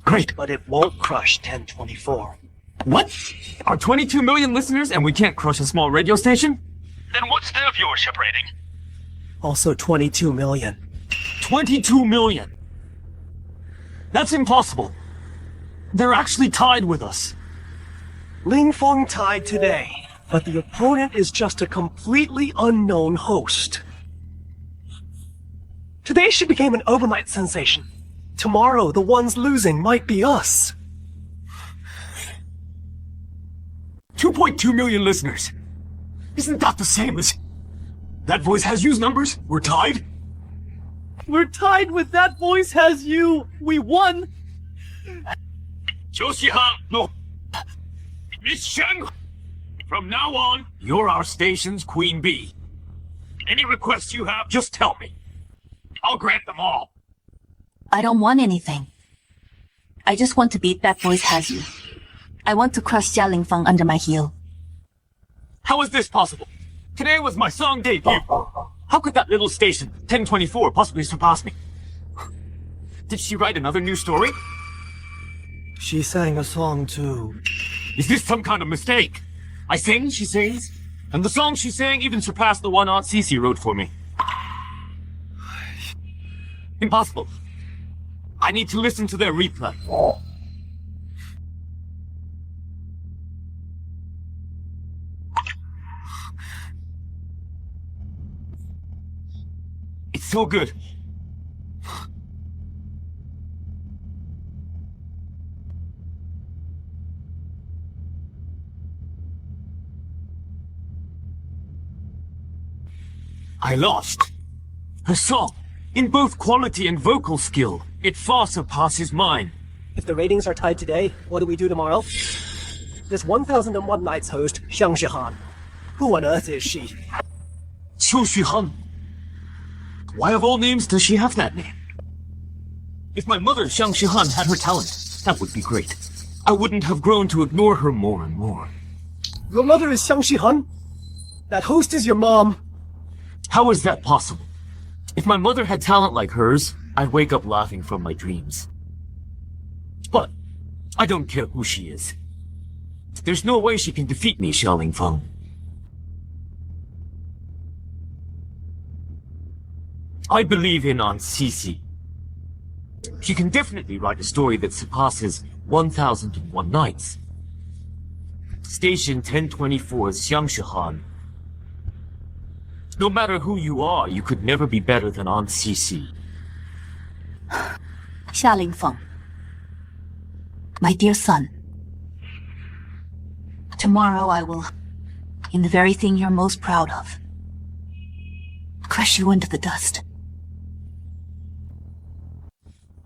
Great. But it won't crush 1024. What? Are 22 million listeners and we can't crush a small radio station? Then what's their viewership rating? Also 22 million. 22 million! That's impossible. They're actually tied with us. Ling Feng tied today, but the opponent is just a completely unknown host. Today she became an overnight sensation. Tomorrow, the ones losing might be us. 2.2 million listeners. Isn't that the same as... That Voice Has You's numbers? We're tied? We're tied with That Voice Has You. We won. No. Miss Shang. From now on, You're our station's queen bee. any requests you have, just tell me. I'll grant them all. I don't want anything. I just want to beat That Voice Has You. I want to crush Jia Lingfeng under my heel. How is this possible? Today was my song debut. How could that little station, 1024, possibly surpass me? Did she write another new story? She sang a song too. Is this some kind of mistake? I sing, she sings, and the song she sang even surpassed the one Aunt Cece wrote for me. Impossible. I need to listen to their replay. It's so good. I lost. Her song, in both quality and vocal skill, it far surpasses mine. If the ratings are tied today, what do we do tomorrow? This 1001 Nights host, Shang Shahan. Who on earth is she? Shang Shahan. Why of all names does she have that name? If my mother, Shang Shahan, had her talent, that would be great. I wouldn't have grown to ignore her more and more. Your mother is Shang Shahan? That host is your mom. How is that possible? If my mother had talent like hers, I'd wake up laughing from my dreams. But I don't care who she is. There's no way she can defeat me, Xiaoling Feng. I believe in Aunt Cici. She can definitely write a story that surpasses 1001 Nights. Station 1024's Shang Shahan. No matter who you are, you could never be better than Aunt Cici. Xialing Feng. My dear son. Tomorrow I will, in the very thing you're most proud of, crush you into the dust.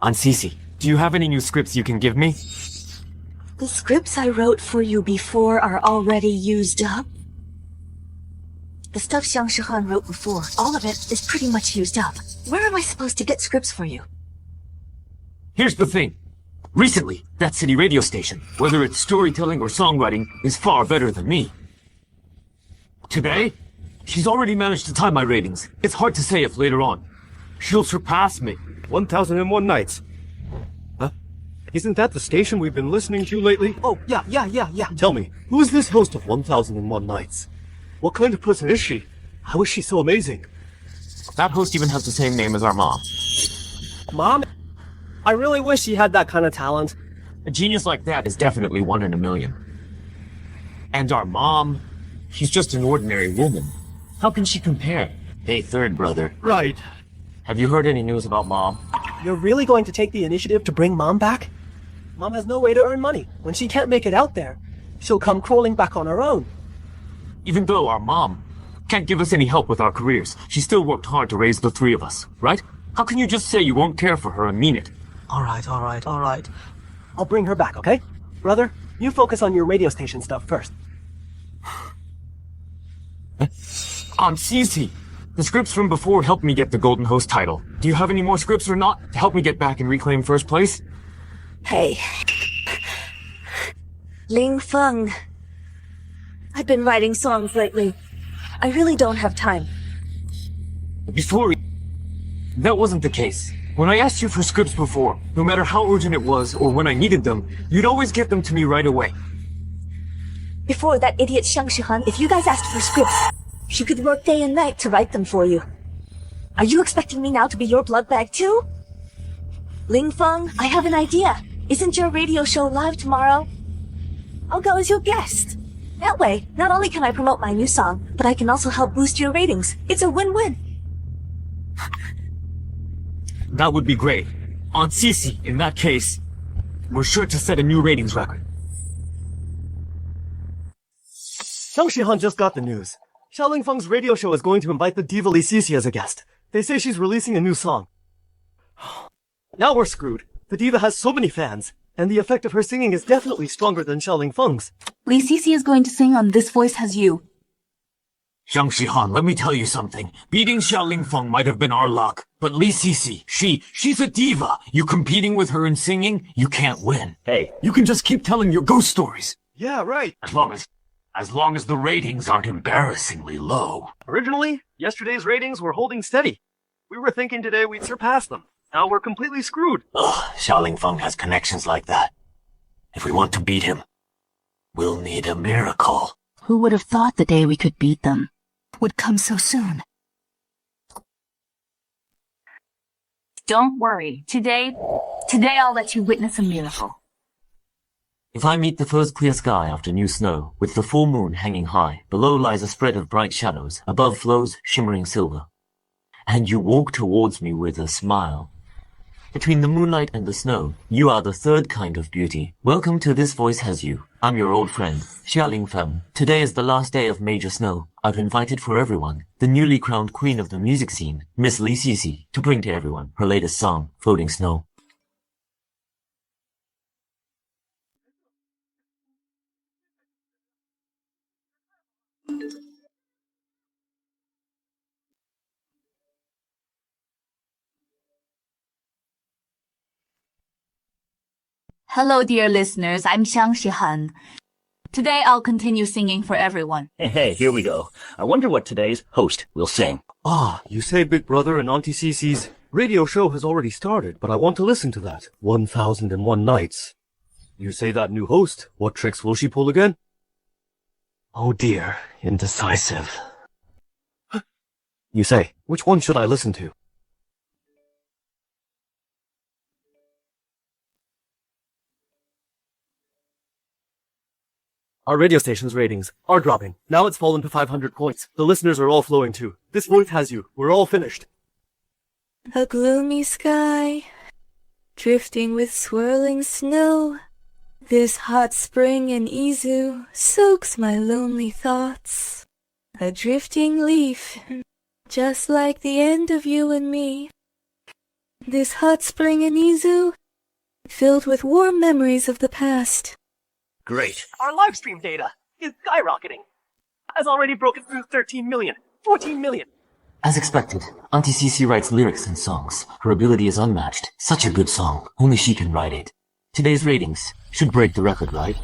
Aunt Cici, do you have any new scripts you can give me? The scripts I wrote for you before are already used up. The stuff Shang Shahan wrote before, all of it is pretty much used up. Where am I supposed to get scripts for you? Here's the thing. Recently, that city radio station, whether it's storytelling or songwriting, is far better than me. Today, she's already managed to tie my ratings. It's hard to say if later on, she'll surpass me. 1001 Nights. Huh? Isn't that the station we've been listening to lately? Oh, yeah. Tell me, who is this host of 1001 Nights? What kind of person is she? How is she so amazing? That host even has the same name as our mom. Mom? I really wish she had that kind of talent. A genius like that is definitely one in a million. And our mom, she's just an ordinary woman. How can she compare? Hey, third brother. Right. Have you heard any news about Mom? You're really going to take the initiative to bring Mom back? Mom has no way to earn money. When she can't make it out there, she'll come crawling back on her own. Even though our mom can't give us any help with our careers, she still worked hard to raise the three of us, right? How can you just say you won't care for her and mean it? All right. I'll bring her back, okay? Brother, you focus on your radio station stuff first. Aunt Cici, the scripts from before helped me get the Golden Host title. Do you have any more scripts or not to help me get back and reclaim first place? Hey. Ling Feng. I've been writing songs lately. I really don't have time. Before, that wasn't the case. When I asked you for scripts before, no matter how urgent it was or when I needed them, you'd always get them to me right away. Before that idiot Shang Shahan, if you guys asked for scripts, she could work day and night to write them for you. Are you expecting me now to be your blood bag too? Ling Feng, I have an idea. Isn't your radio show live tomorrow? I'll go as your guest. That way, not only can I promote my new song, but I can also help boost your ratings. It's a win-win. That would be great. Aunt Cici, in that case, we're sure to set a new ratings record. Shang Shahan just got the news. Xiaoling Feng's radio show is going to invite the diva Li Cici as a guest. They say she's releasing a new song. Now we're screwed. The diva has so many fans, and the effect of her singing is definitely stronger than Xiaoling Feng's. Li Cici is going to sing on This Voice Has You. Shang Shahan, let me tell you something. Beating Xiaoling Feng might have been our luck, but Li Cici, she's a diva. You competing with her in singing, you can't win. Hey, you can just keep telling your ghost stories. Yeah, right. As long as the ratings aren't embarrassingly low. Originally, yesterday's ratings were holding steady. We were thinking today we'd surpass them. Now we're completely screwed. Ugh, Xiaoling Feng has connections like that. If we want to beat him, we'll need a miracle. Who would have thought the day we could beat them would come so soon? Don't worry. Today I'll let you witness a miracle. If I meet the first clear sky after new snow, with the full moon hanging high, below lies a spread of bright shadows, above flows shimmering silver, and you walk towards me with a smile. Between the moonlight and the snow, you are the third kind of beauty. Welcome to This Voice Has You. I'm your old friend, Xiaoling Feng. Today is the last day of Major Snow. I've invited for everyone, the newly crowned queen of the music scene, Miss Li Cici, to bring to everyone her latest song, Floating Snow. Hello, dear listeners. I'm Shang Shahan. Today I'll continue singing for everyone. Hey, here we go. I wonder what today's host will sing. Ah, you say Big Brother and Auntie Cece's radio show has already started, but I want to listen to that. 1001 Nights. You say that new host, what tricks will she pull again? Oh dear, indecisive. You say, which one should I listen to? Our radio station's ratings are dropping. Now it's fallen to 500 points. The listeners are all flowing too. This point has you. We're all finished. A gloomy sky, drifting with swirling snow. This hot spring in Izu soaks my lonely thoughts. A drifting leaf, just like the end of you and me. This hot spring in Izu, filled with warm memories of the past. Great. Our live stream data is skyrocketing. Has already broken through 13 million, 14 million. As expected, Auntie Cece writes lyrics and songs. Her ability is unmatched. Such a good song. Only she can write it. Today's ratings should break the record, right?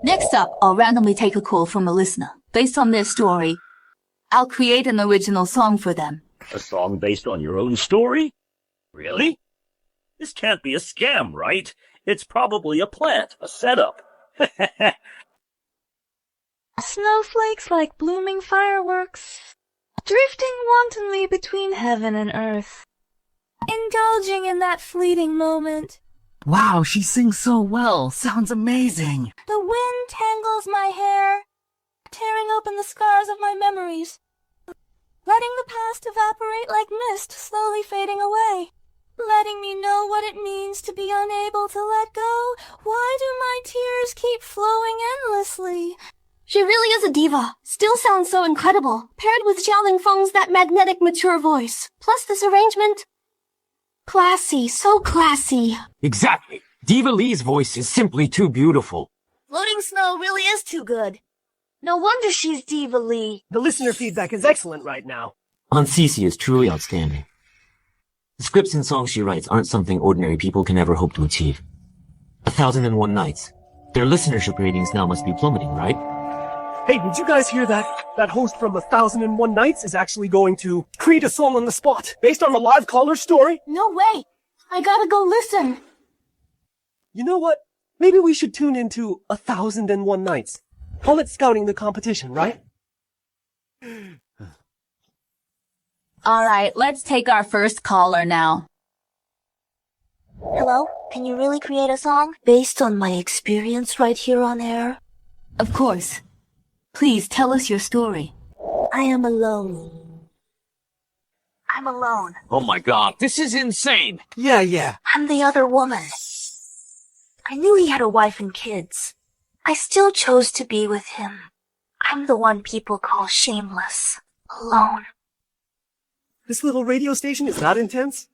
Next up, I'll randomly take a call from a listener. Based on their story, I'll create an original song for them. A song based on your own story? Really? This can't be a scam, right? It's probably a plant, a setup. Snowflakes like blooming fireworks, drifting wantonly between heaven and earth. Indulging in that fleeting moment. Wow, she sings so well. Sounds amazing. The wind tangles my hair, tearing open the scars of my memories. Letting the past evaporate like mist, slowly fading away. Letting me know what it means to be unable to let go. Why do my tears keep flowing endlessly? She really is a diva. Still sounds so incredible. Paired with Xiaoling Feng's that magnetic, mature voice. Plus this arrangement. Classy, so classy. Exactly. Diva Lee's voice is simply too beautiful. Floating snow really is too good. No wonder she's Diva Lee. The listener feedback is excellent right now. Aunt Cece is truly outstanding. The scripts and songs she writes aren't something ordinary people can ever hope to achieve. 1001 Nights. Their listenership ratings now must be plummeting, right? Hey, did you guys hear that? That host from 1001 Nights is actually going to create a song on the spot, based on the live caller story. No way. I gotta go listen. You know what? Maybe we should tune into 1001 Nights. Call it scouting the competition, right? Alright, let's take our first caller now. Hello? Can you really create a song based on my experience right here on air? Of course. Please tell us your story. I am alone. I'm alone. Oh my god, this is insane! Yeah. I'm the other woman. I knew he had a wife and kids. I still chose to be with him. I'm the one people call shameless. Alone. This little radio station is that intense?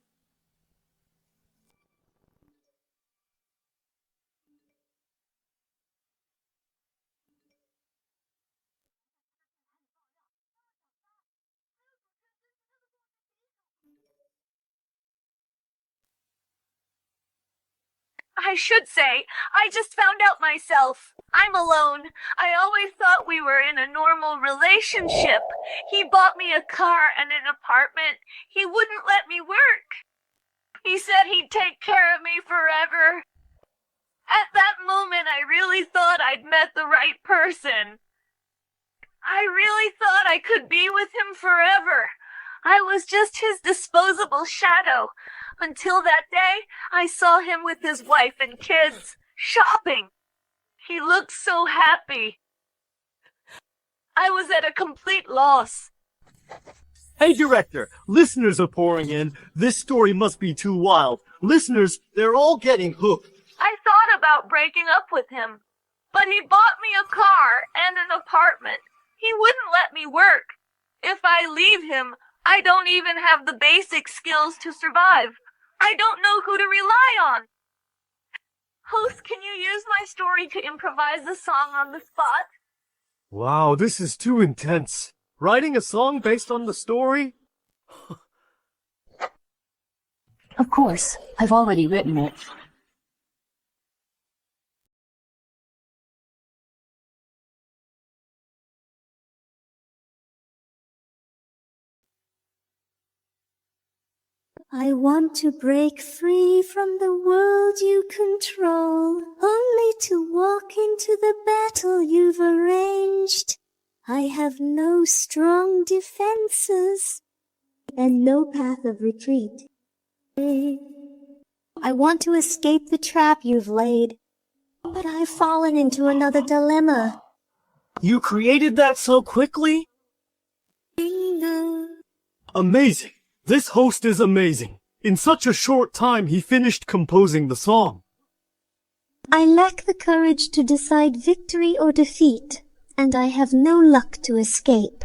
I should say, I just found out myself. I'm alone. I always thought we were in a normal relationship. He bought me a car and an apartment. He wouldn't let me work. He said he'd take care of me forever. At that moment, I really thought I'd met the right person. I really thought I could be with him forever. I was just his disposable shadow. Until that day, I saw him with his wife and kids, shopping. He looked so happy. I was at a complete loss. Hey, director, listeners are pouring in. This story must be too wild. Listeners, they're all getting hooked. I thought about breaking up with him, but he bought me a car and an apartment. He wouldn't let me work. If I leave him, I don't even have the basic skills to survive. I don't know who to rely on. Host, can you use my story to improvise a song on the spot? Wow, this is too intense. Writing a song based on the story? Of course, I've already written it. I want to break free from the world you control, only to walk into the battle you've arranged. I have no strong defenses and no path of retreat. I want to escape the trap you've laid, but I've fallen into another dilemma. You created that so quickly? Amazing. This host is amazing. In such a short time, he finished composing the song. I lack the courage to decide victory or defeat, and I have no luck to escape.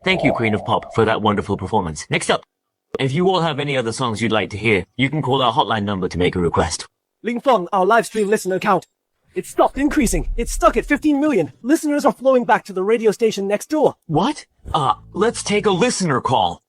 Thank you, Queen of Pop, for that wonderful performance. Next up, if you all have any other songs you'd like to hear, you can call our hotline number to make a request. Ling Feng, our live stream listener count. It stopped increasing. It's stuck at 15 million. Listeners are flowing back to the radio station next door. What? Let's take a listener call.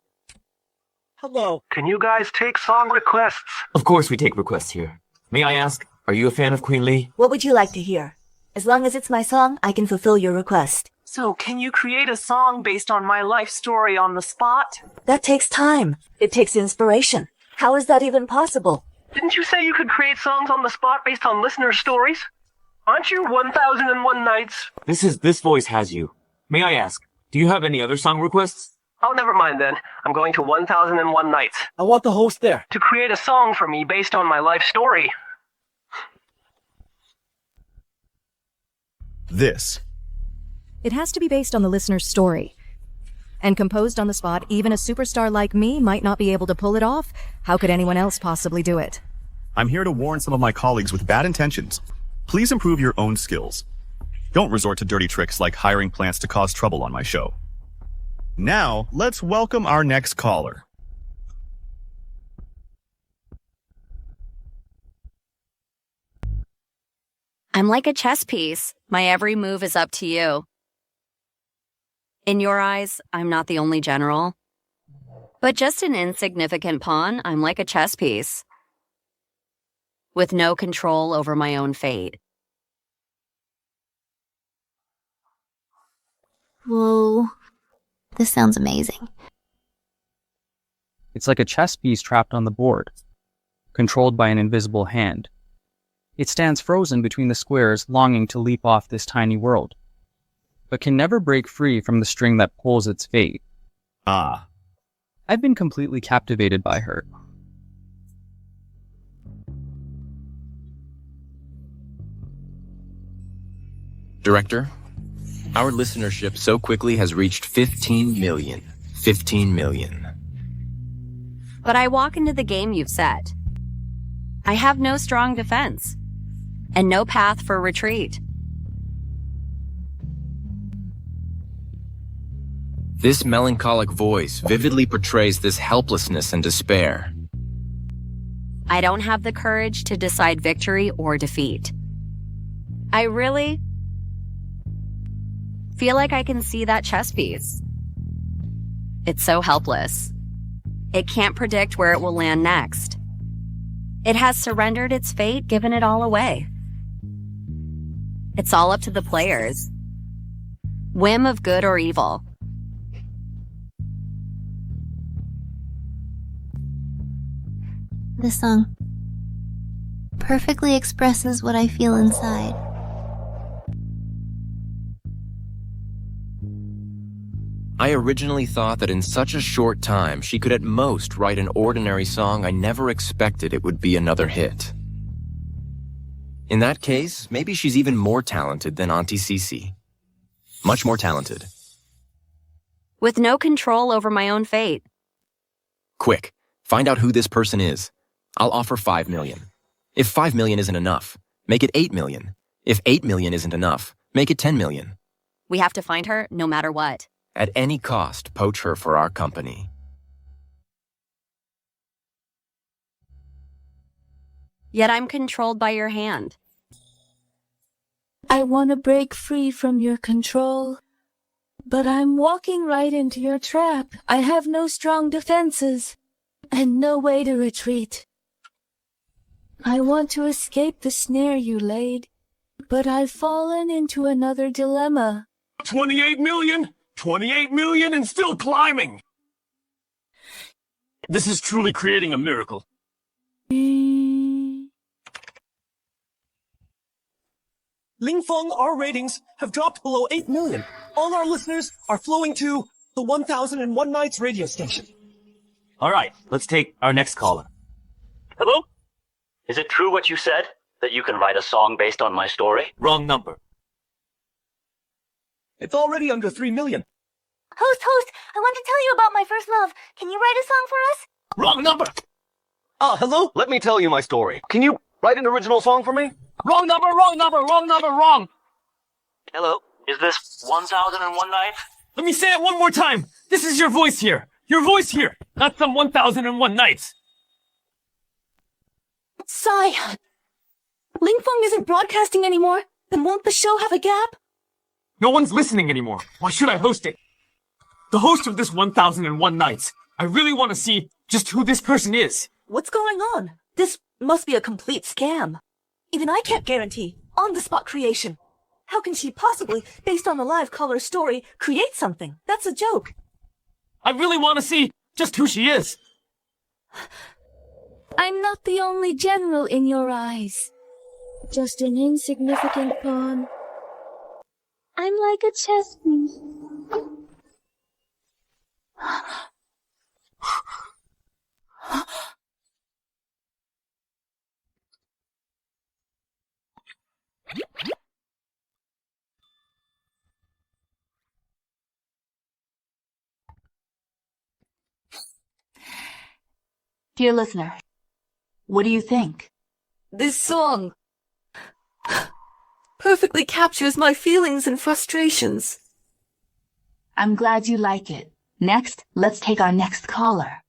Hello. Can you guys take song requests? Of course we take requests here. May I ask, are you a fan of Queen Lee? What would you like to hear? As long as it's my song, I can fulfill your request. So, can you create a song based on my life story on the spot? That takes time. It takes inspiration. How is that even possible? Didn't you say you could create songs on the spot based on listener stories? Aren't you 1001 Nights? This voice has you. May I ask, do you have any other song requests? Oh, never mind then. I'm going to 1001 Nights. I want the host there. To create a song for me based on my life story. This. It has to be based on the listener's story. And composed on the spot, even a superstar like me might not be able to pull it off. How could anyone else possibly do it? I'm here to warn some of my colleagues with bad intentions. Please improve your own skills. Don't resort to dirty tricks like hiring plants to cause trouble on my show. Now, let's welcome our next caller. I'm like a chess piece. My every move is up to you. In your eyes, I'm not the only general. But just an insignificant pawn, I'm like a chess piece. With no control over my own fate. Whoa. This sounds amazing. It's like a chess piece trapped on the board, controlled by an invisible hand. It stands frozen between the squares, longing to leap off this tiny world, but can never break free from the string that pulls its fate. Ah. I've been completely captivated by her. Director, our listenership so quickly has reached 15 million. 15 million. But I walk into the game you've set. I have no strong defense, and no path for retreat. This melancholic voice vividly portrays this helplessness and despair. I don't have the courage to decide victory or defeat. I really feel like I can see that chess piece. It's so helpless. It can't predict where it will land next. It has surrendered its fate, given it all away. It's all up to the players. Whim of good or evil. This song perfectly expresses what I feel inside. I originally thought that in such a short time, she could at most write an ordinary song. I never expected it would be another hit. In that case, maybe she's even more talented than Auntie Cece. Much more talented. With no control over my own fate. Quick, find out who this person is. I'll offer 5 million. If 5 million isn't enough, make it 8 million. If 8 million isn't enough, make it 10 million. We have to find her no matter what. At any cost, poach her for our company. Yet I'm controlled by your hand. I want to break free from your control, but I'm walking right into your trap. I have no strong defenses and no way to retreat. I want to escape the snare you laid, but I've fallen into another dilemma. 28 million? 28 million and still climbing! This is truly creating a miracle. Lingfeng, our ratings have dropped below 8 million. All our listeners are flowing to the 1001 Nights radio station. Alright, let's take our next caller. Hello? Is it true what you said? That you can write a song based on my story? Wrong number. It's already under 3 million. Host, I want to tell you about my first love. Can you write a song for us? Wrong number! Hello? Let me tell you my story. Can you write an original song for me? Wrong number, wrong number, wrong number, wrong! Hello? Is this 1001 Nights? Let me say it one more time! This is your voice here! Your voice here! Not some 1001 nights! Sigh. Lingfeng isn't broadcasting anymore. Then won't the show have a gap? No one's listening anymore. Why should I host it? The host of this 1001 nights. I really want to see just who this person is. What's going on? This must be a complete scam. Even I can't guarantee on-the-spot creation. How can she possibly, based on the live caller's story, create something? That's a joke. I really want to see just who she is. I'm not the only general in your eyes. Just an insignificant pawn. I'm like a chess piece. Dear listener, what do you think? This song perfectly captures my feelings and frustrations. I'm glad you like it. Next, let's take our next caller.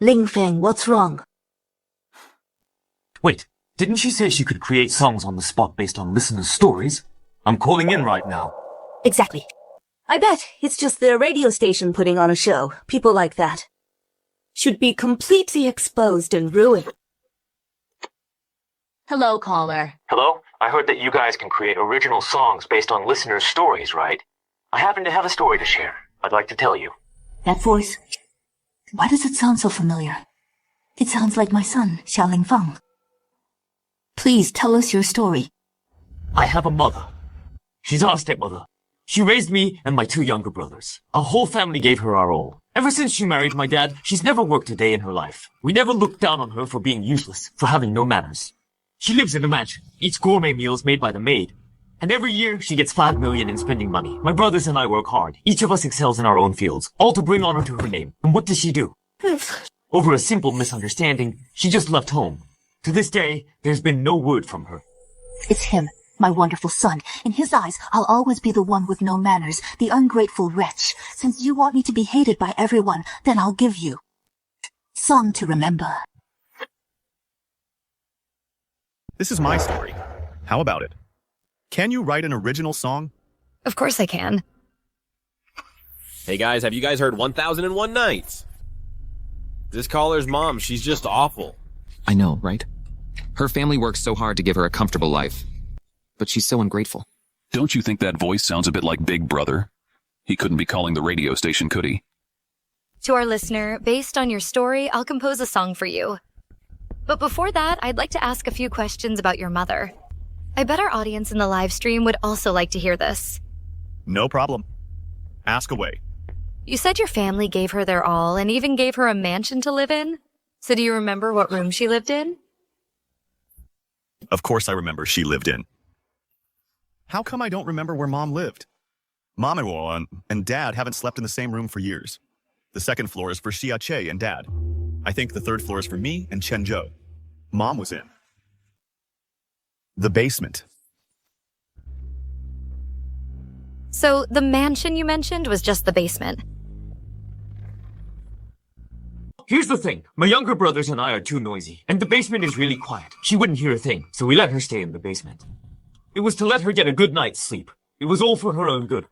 Lingfeng, what's wrong? Wait, didn't she say she could create songs on the spot based on listeners' stories? I'm calling in right now. Exactly. I bet it's just their radio station putting on a show. People like that should be completely exposed and ruined. Hello, caller. Hello? I heard that you guys can create original songs based on listeners' stories, right? I happen to have a story to share. I'd like to tell you. That voice. Why does it sound so familiar? It sounds like my son, Xiaoling Feng. Please tell us your story. I have a mother. She's our stepmother. She raised me and my 2 younger brothers. Our whole family gave her our all. Ever since she married my dad, she's never worked a day in her life. We never looked down on her for being useless, for having no manners. She lives in a mansion. Eats gourmet meals made by the maid. And every year, she gets 5 million in spending money. My brothers and I work hard. Each of us excels in our own fields, all to bring honor to her name. And what does she do? Over a simple misunderstanding, she just left home. To this day, there's been no word from her. It's him, my wonderful son. In his eyes, I'll always be the one with no manners, the ungrateful wretch. Since you want me to be hated by everyone, then I'll give you song to remember. This is my story. How about it? Can you write an original song? Of course I can. Hey guys, have you guys heard 1001 Nights? This caller's mom, she's just awful. I know, right? Her family works so hard to give her a comfortable life. But she's so ungrateful. Don't you think that voice sounds a bit like Big Brother? He couldn't be calling the radio station, could he? To our listener, based on your story, I'll compose a song for you. But before that, I'd like to ask a few questions about your mother. I bet our audience in the live stream would also like to hear this. No problem. Ask away. You said your family gave her their all and even gave her a mansion to live in? So do you remember what room she lived in? Of course I remember she lived in. How come I don't remember where Mom lived? Mom and Dad haven't slept in the same room for years. The second floor is for Xia Che and Dad. I think the third floor is for me and Chen Zhou. Mom was in the basement. So the mansion you mentioned was just the basement. Here's the thing. My younger brothers and I are too noisy, and the basement is really quiet. She wouldn't hear a thing, so we let her stay in the basement. It was to let her get a good night's sleep. It was all for her own good.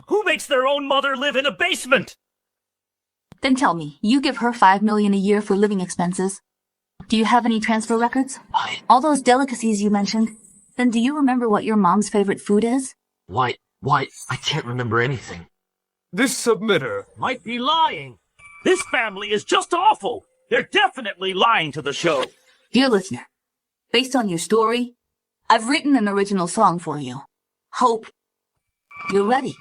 Who makes their own mother live in a basement? Then tell me, you give her 5 million a year for living expenses. Do you have any transfer records? All those delicacies you mentioned. Then do you remember what your mom's favorite food is? Why, I can't remember anything. This submitter might be lying. This family is just awful. They're definitely lying to the show. Dear listener, based on your story, I've written an original song for you. Hope you're ready.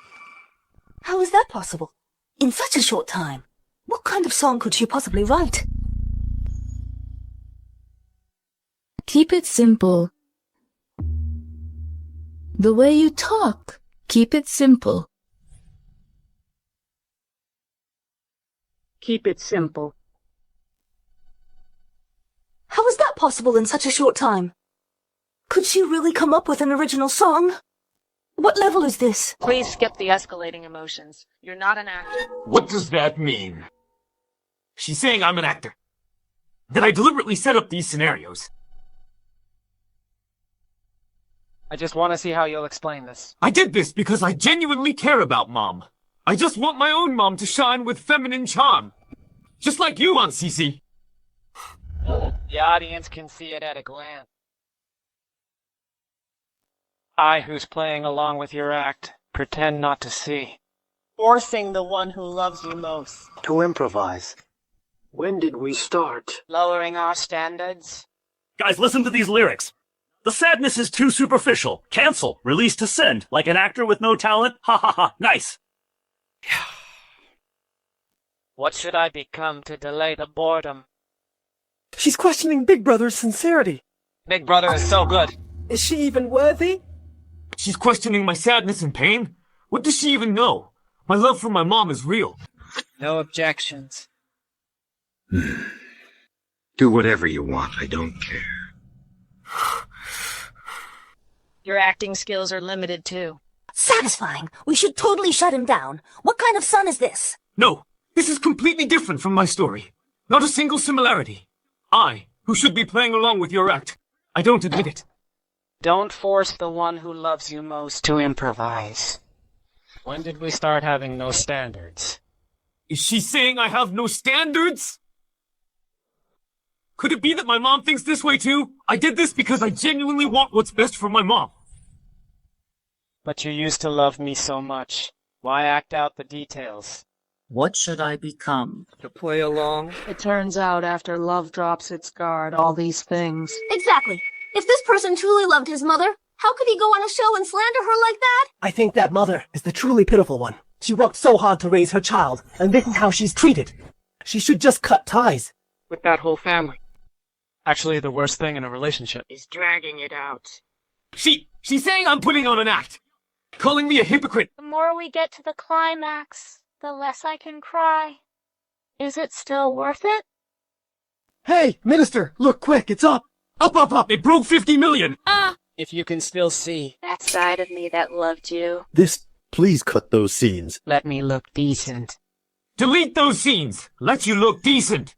How is that possible? In such a short time? What kind of song could she possibly write? Keep it simple. The way you talk, keep it simple. Keep it simple. How is that possible in such a short time? Could she really come up with an original song? What level is this? Please skip the escalating emotions. You're not an actor. What does that mean? She's saying I'm an actor. That I deliberately set up these scenarios. I just want to see how you'll explain this. I did this because I genuinely care about Mom. I just want my own mom to shine with feminine charm. Just like you, Aunt Cece. The audience can see it at a glance. I, who's playing along with your act, pretend not to see. Forcing the one who loves you most To improvise. When did we start? Lowering our standards. Guys, listen to these lyrics. The sadness is too superficial. Cancel. Release to send. Like an actor with no talent? Ha ha ha. Nice. What should I become to delay the boredom? She's questioning Big Brother's sincerity. Big Brother is so good. Is she even worthy? She's questioning my sadness and pain? What does she even know? My love for my mom is real. No objections. Do whatever you want, I don't care. Your acting skills are limited too. Satisfying. We should totally shut him down. What kind of son is this? No, this is completely different from my story. Not a single similarity. I, who should be playing along with your act, I don't admit it. Don't force the one who loves you most to improvise. When did we start having no standards? Is she saying I have no standards? Could it be that my mom thinks this way too? I did this because I genuinely want what's best for my mom. But you used to love me so much. Why act out the details? What should I become? To play along? It turns out after love drops its guard, all these things. Exactly. If this person truly loved his mother, how could he go on a show and slander her like that? I think that mother is the truly pitiful one. She worked so hard to raise her child, and this is how she's treated. She should just cut ties. With that whole family. Actually, the worst thing in a relationship is dragging it out. She's saying I'm putting on an act. Calling me a hypocrite. The more we get to the climax, the less I can cry. Is it still worth it? Hey, Minister, look quick, it's up. Up, up, up. It broke 50 million. If you can still see. That side of me that loved you. Please cut those scenes. Let me look decent. Delete those scenes. Let you look decent.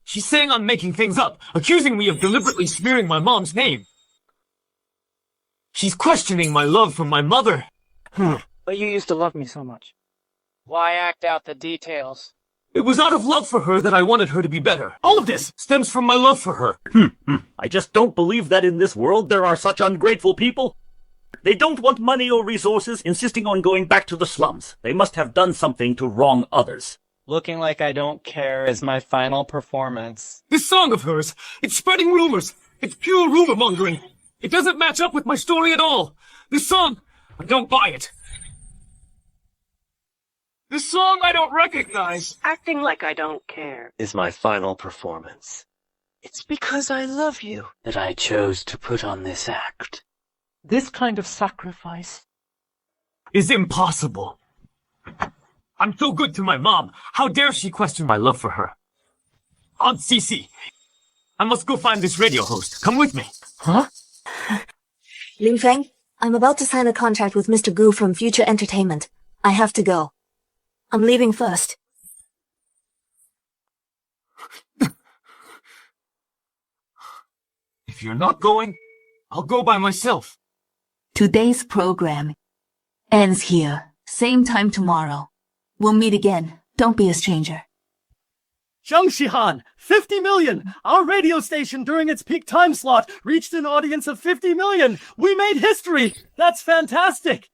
She's saying I'm making things up, accusing me of deliberately smearing my mom's name. She's questioning my love for my mother. But you used to love me so much. Why act out the details? It was out of love for her that I wanted her to be better. All of this stems from my love for her. I just don't believe that in this world there are such ungrateful people. They don't want money or resources, insisting on going back to the slums. They must have done something to wrong others. Looking like I don't care is my final performance. This song of hers, it's spreading rumors. It's pure rumor mongering. It doesn't match up with my story at all. This song, I don't buy it. This song I don't recognize. Acting like I don't care is my final performance. It's because I love you that I chose to put on this act. This kind of sacrifice is impossible. I'm so good to my mom. How dare she question my love for her? Aunt Cece, I must go find this radio host. Come with me. Huh? Lin Feng, I'm about to sign a contract with Mr. Gu from Future Entertainment. I have to go. I'm leaving first. If you're not going, I'll go by myself. Today's program ends here. Same time tomorrow. We'll meet again. Don't be a stranger. Shang Shahan, 50 million! Our radio station during its peak time slot reached an audience of 50 million! We made history! That's fantastic!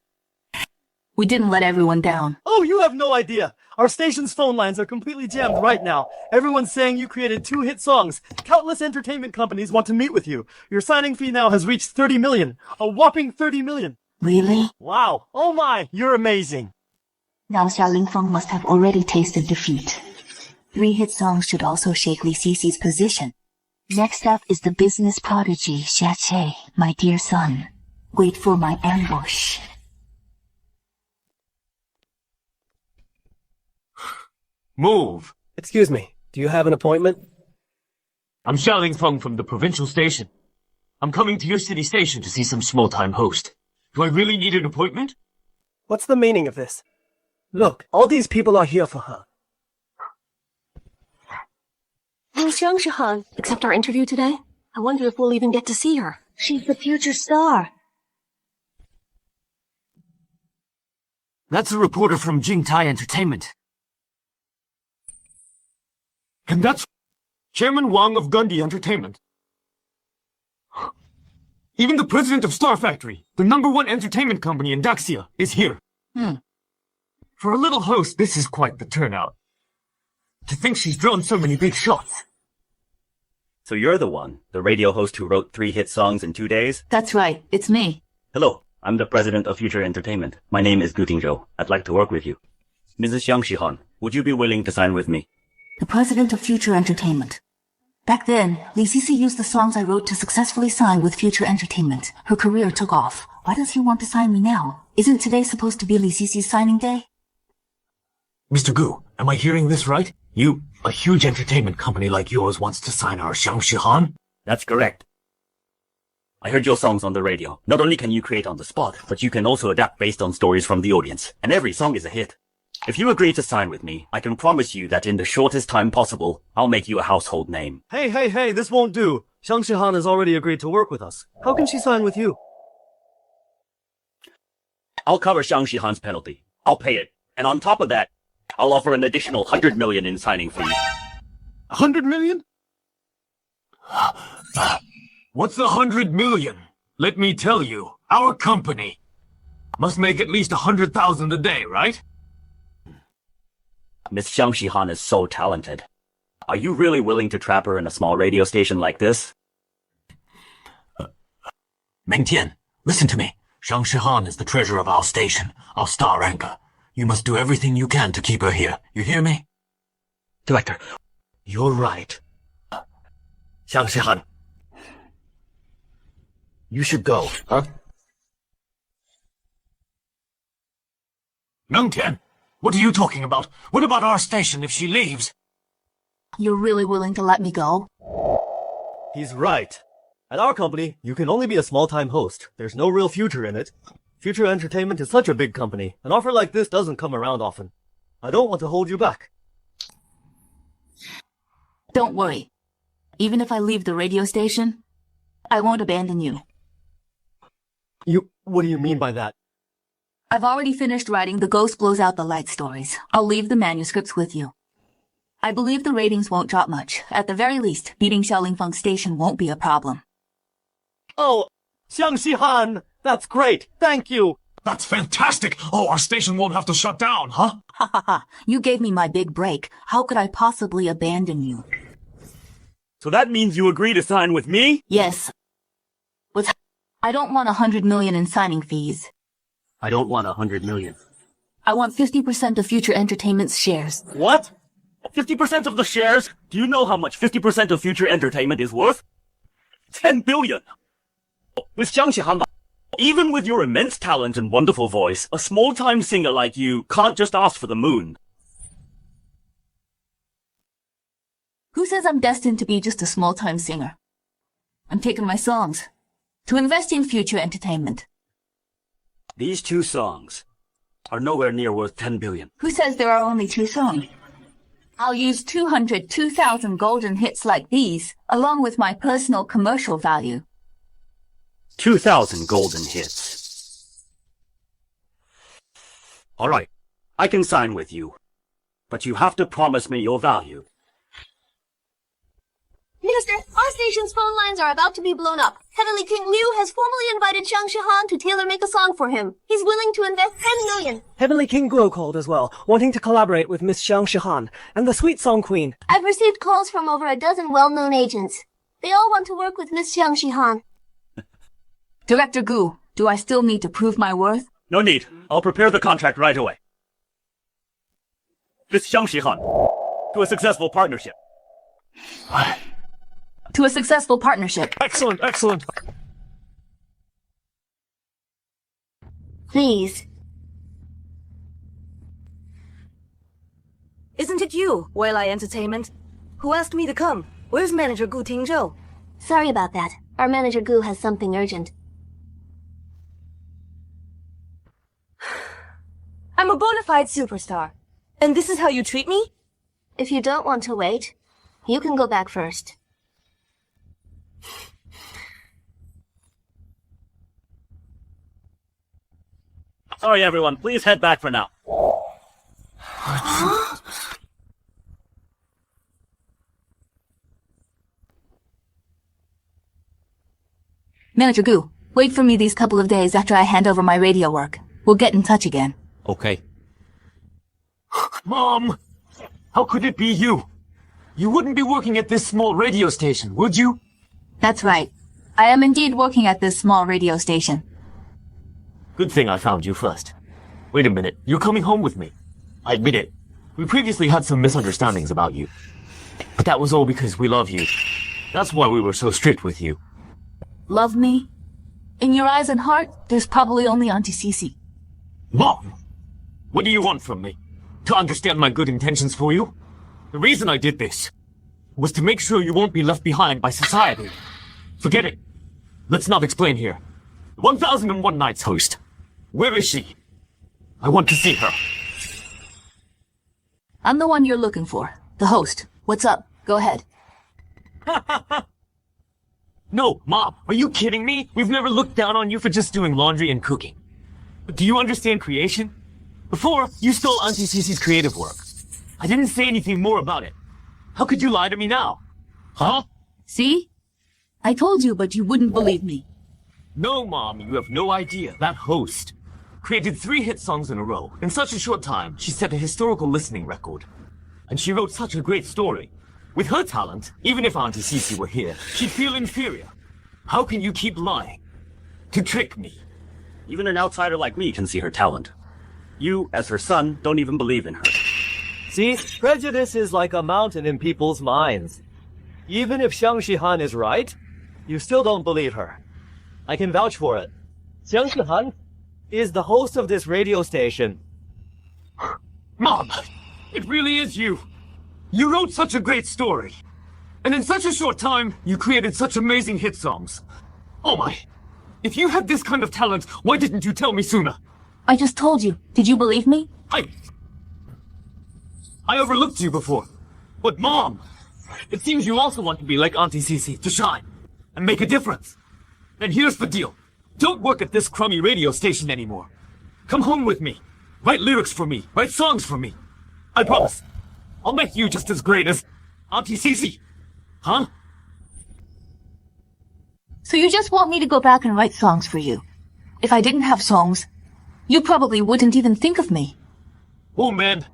We didn't let everyone down. Oh, you have no idea. Our station's phone lines are completely jammed right now. Everyone's saying you created 2 hit songs. Countless entertainment companies want to meet with you. Your signing fee now has reached 30 million. A whopping 30 million. Really? Wow. Oh my, you're amazing. Now Xia Lingfeng must have already tasted defeat. 3 hit songs should also shake Li Xixi's position. Next up is the business prodigy, Xia Che, my dear son. Wait for my ambush. Move! Excuse me, do you have an appointment? I'm Xia Lingfeng from the provincial station. I'm coming to your city station to see some small-time host. Do I really need an appointment? What's the meaning of this? Look, all these people are here for her. Who's Shang Shahan? Except our interview today? I wonder if we'll even get to see her. She's the future star. That's a reporter from Jingtai Entertainment. And that's Chairman Wang of Gundy Entertainment. Even the president of Star Factory, the #1 entertainment company in Daxia, is here. For a little host, this is quite the turnout. To think she's drawn so many big shots. So you're the one, the radio host who wrote 3 hit songs in 2 days? That's right, it's me. Hello, I'm the president of Future Entertainment. My name is Gu Tingzhou. I'd like to work with you. Mrs. Shang Shahan, would you be willing to sign with me? The president of Future Entertainment. Back then, Li Sisi used the songs I wrote to successfully sign with Future Entertainment. Her career took off. Why does he want to sign me now? Isn't today supposed to be Li Sisi's signing day? Mr. Gu, am I hearing this right? A huge entertainment company like yours wants to sign our Shang Shahan? That's correct. I heard your songs on the radio. Not only can you create on the spot, but you can also adapt based on stories from the audience. And every song is a hit. If you agree to sign with me, I can promise you that in the shortest time possible, I'll make you a household name. Hey, this won't do. Shang Shahan has already agreed to work with us. How can she sign with you? I'll cover Shang Shahan's penalty. I'll pay it. And on top of that, I'll offer an additional 100 million in signing fee. 100 million? What's 100 million? Let me tell you, our company must make at least 100,000 a day, right? Miss Shang Shahan is so talented. Are you really willing to trap her in a small radio station like this? Meng Tian, listen to me. Shang Shahan is the treasure of our station, our star anchor. You must do everything you can to keep her here. You hear me? Director, you're right. Shang Shahan, you should go, huh? Meng Tian, what are you talking about? What about our station if she leaves? You're really willing to let me go? He's right. At our company, you can only be a small-time host. There's no real future in it. Future Entertainment is such a big company. An offer like this doesn't come around often. I don't want to hold you back. Don't worry. Even if I leave the radio station, I won't abandon you. What do you mean by that? I've already finished writing the Ghost Blows Out the Light stories. I'll leave the manuscripts with you. I believe the ratings won't drop much. At the very least, beating Xia Lingfeng's station won't be a problem. Oh, Shang Shahan! That's great! Thank you! That's fantastic! Oh, our station won't have to shut down, huh? Ha ha ha. You gave me my big break. How could I possibly abandon you? So that means you agree to sign with me? Yes. I don't want 100 million in signing fees. I don't want 100 million. I want 50% of Future Entertainment's shares. What? 50% of the shares? Do you know how much 50% of Future Entertainment is worth? 10 billion! With Shang Shahan, even with your immense talent and wonderful voice, a small-time singer like you can't just ask for the moon. Who says I'm destined to be just a small-time singer? I'm taking my songs to invest in Future Entertainment. These 2 songs are nowhere near worth 10 billion. Who says there are only 2 songs? I'll use 2,000 golden hits like these, along with my personal commercial value. 2,000 golden hits. Alright, I can sign with you. But you have to promise me your value. Minister, our station's phone lines are about to be blown up. Heavenly King Liu has formally invited Shang Shahan to tailor-make a song for him. He's willing to invest 10 million. Heavenly King Guo called as well, wanting to collaborate with Miss Shang Shahan and the Sweet Song Queen. I've received calls from over a dozen well-known agents. They all want to work with Miss Shang Shahan. Director Gu, do I still need to prove my worth? No need. I'll prepare the contract right away. Miss Shang Shahan, to a successful partnership. To a successful partnership. Excellent, excellent. Please. Isn't it you, Wei Entertainment? Who asked me to come? Where's manager Gu Tingzhou? Sorry about that. Our manager Gu has something urgent. I'm a bona fide superstar. And this is how you treat me? If you don't want to wait, you can go back first. Sorry, everyone. Please head back for now. Manager Gu, wait for me these couple of days after I hand over my radio work. We'll get in touch again. Okay. Mom! How could it be you? You wouldn't be working at this small radio station, would you? That's right. I am indeed working at this small radio station. Good thing I found you first. Wait a minute, you're coming home with me. I admit it. We previously had some misunderstandings about you. But that was all because we love you. That's why we were so strict with you. Love me? In your eyes and heart, there's probably only Auntie Cece. Mom! What do you want from me? To understand my good intentions for you? The reason I did this was to make sure you won't be left behind by society. Forget it. Let's not explain here. 1001 Nights host. Where is she? I want to see her. I'm the one you're looking for. The host. What's up? Go ahead. No, Mom, are you kidding me? We've never looked down on you for just doing laundry and cooking. But do you understand creation? Before, you stole Auntie Cece's creative work. I didn't say anything more about it. How could you lie to me now? Huh? See? I told you, but you wouldn't believe me. No, Mom, you have no idea. That host created 3 hit songs in a row. In such a short time, she set a historical listening record. And she wrote such a great story. With her talent, even if Auntie Cece were here, she'd feel inferior. How can you keep lying? To trick me? Even an outsider like me can see her talent. You, as her son, don't even believe in her. See, prejudice is like a mountain in people's minds. Even if Shang Shahan is right, you still don't believe her. I can vouch for it. Shang Shahan is the host of this radio station. Mom, it really is you. You wrote such a great story. And in such a short time, you created such amazing hit songs. Oh my. If you had this kind of talent, why didn't you tell me sooner? I just told you. Did you believe me? I overlooked you before. But Mom, it seems you also want to be like Auntie Cece, to shine and make a difference. And here's the deal. Don't work at this crummy radio station anymore. Come home with me. Write lyrics for me. Write songs for me. I promise. I'll make you just as great as Auntie Cece. Huh? So you just want me to go back and write songs for you. If I didn't have songs, you probably wouldn't even think of me. Oh, man.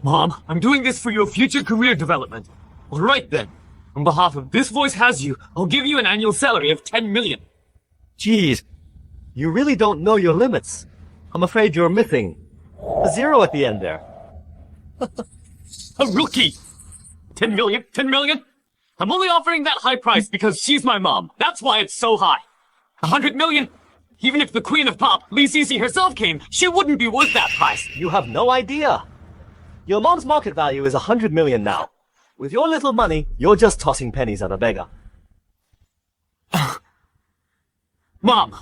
Mom, I'm doing this for your future career development. All right, then. On behalf of This Voice Has You, I'll give you an annual salary of 10 million. Jeez, you really don't know your limits. I'm afraid you're missing a 0 at the end there. A rookie! 10 million? 10 million? I'm only offering that high price because she's my mom. That's why it's so high. 100 million? Even if the queen of pop, Lee Cece herself came, she wouldn't be worth that price. You have no idea. Your mom's market value is 100 million now. With your little money, you're just tossing pennies at a beggar. Mom,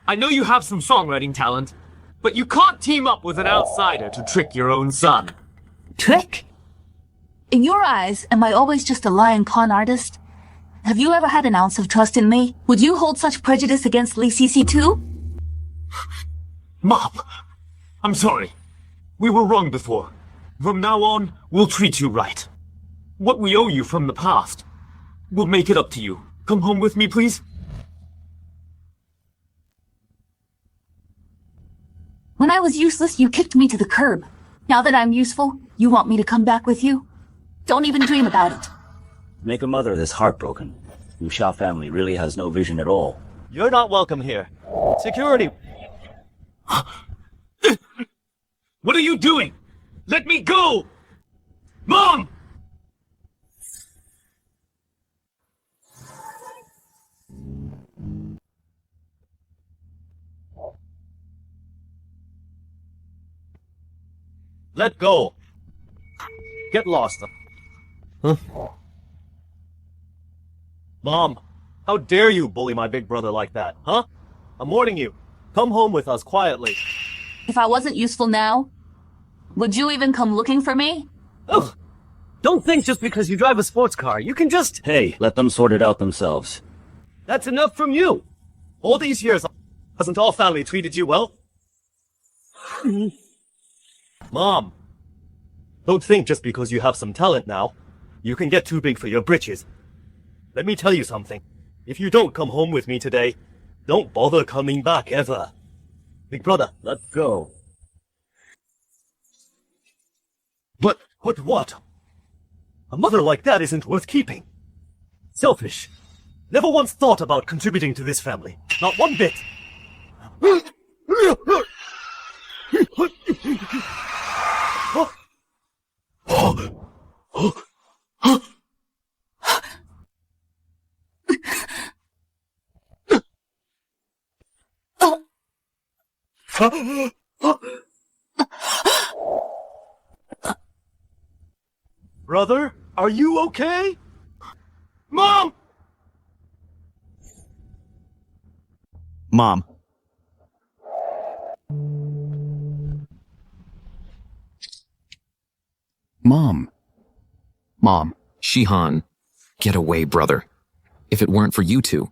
I know you have some songwriting talent, but you can't team up with an outsider to trick your own son. Trick? In your eyes, am I always just a lying con artist? Have you ever had an ounce of trust in me? Would you hold such prejudice against Lee Cece too? Mom, I'm sorry. We were wrong before. From now on, we'll treat you right. What we owe you from the past. We'll make it up to you. Come home with me, please. When I was useless, you kicked me to the curb. Now that I'm useful, you want me to come back with you? Don't even dream about it. Make a mother that's heartbroken. Wu Xia family really has no vision at all. You're not welcome here. Security. What are you doing? Let me go! Mom! Let go. Get lost. Huh? Mom, how dare you bully my big brother like that, huh? I'm warning you. Come home with us quietly. If I wasn't useful now, would you even come looking for me? Ugh. Don't think just because you drive a sports car, you can just... Hey, let them sort it out themselves. That's enough from you. All these years, hasn't all family treated you well? Mom, don't think just because you have some talent now, you can get too big for your britches. Let me tell you something. If you don't come home with me today, don't bother coming back ever. Big brother, let go. But what? A mother like that isn't worth keeping. Selfish. Never once thought about contributing to this family. Not one bit. Brother, are you okay? Mom! Mom. Mom. Shihan. Get away, brother. If it weren't for you two,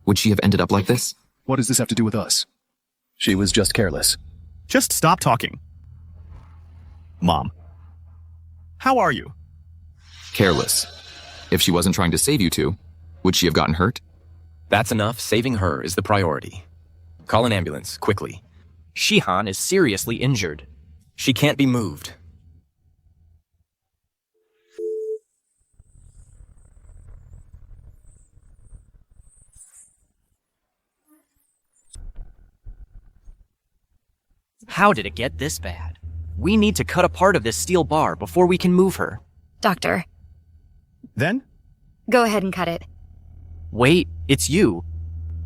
would she have ended up like this? What does this have to do with us? She was just careless. Just stop talking. Mom. How are you? Careless. If she wasn't trying to save you two, would she have gotten hurt? That's enough. Saving her is the priority. Call an ambulance, quickly. Shihan is seriously injured. She can't be moved. How did it get this bad? We need to cut a part of this steel bar before we can move her. Doctor, Then? go ahead and cut it. Wait, it's you.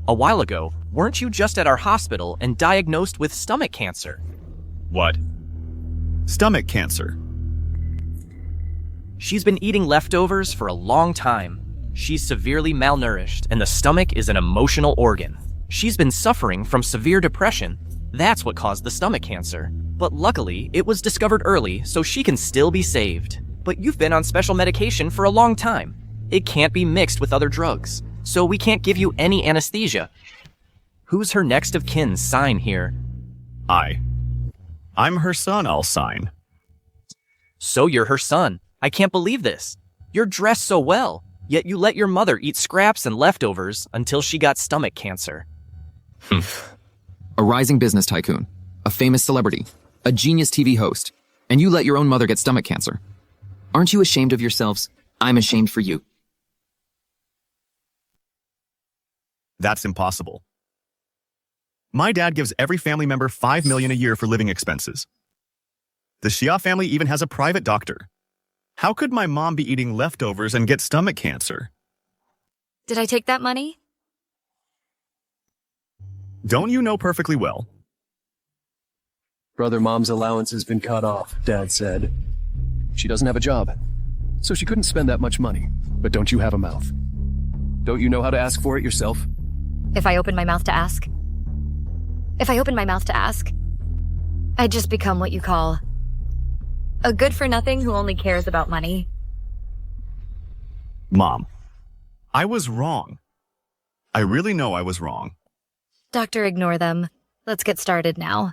A while ago, weren't you just at our hospital and diagnosed with stomach cancer? What? Stomach cancer. She's been eating leftovers for a long time. She's severely malnourished, and the stomach is an emotional organ. She's been suffering from severe depression. That's what caused the stomach cancer. But luckily, it was discovered early, so she can still be saved. But you've been on special medication for a long time. It can't be mixed with other drugs, so we can't give you any anesthesia. Who's her next of kin? Sign here. I'm her son, I'll sign. So you're her son. I can't believe this. You're dressed so well, yet you let your mother eat scraps and leftovers until she got stomach cancer. A rising business tycoon, a famous celebrity, a genius TV host, and you let your own mother get stomach cancer. Aren't you ashamed of yourselves? I'm ashamed for you. That's impossible. My dad gives every family member $5 million a year for living expenses. The Xia family even has a private doctor. How could my mom be eating leftovers and get stomach cancer? Did I take that money? Don't you know perfectly well? Brother Mom's allowance has been cut off, Dad said. She doesn't have a job, so she couldn't spend that much money. But don't you have a mouth? Don't you know how to ask for it yourself? If I open my mouth to ask? I'd just become what you call a good-for-nothing who only cares about money. Mom, I was wrong. I really know I was wrong. Doctor, ignore them. Let's get started now.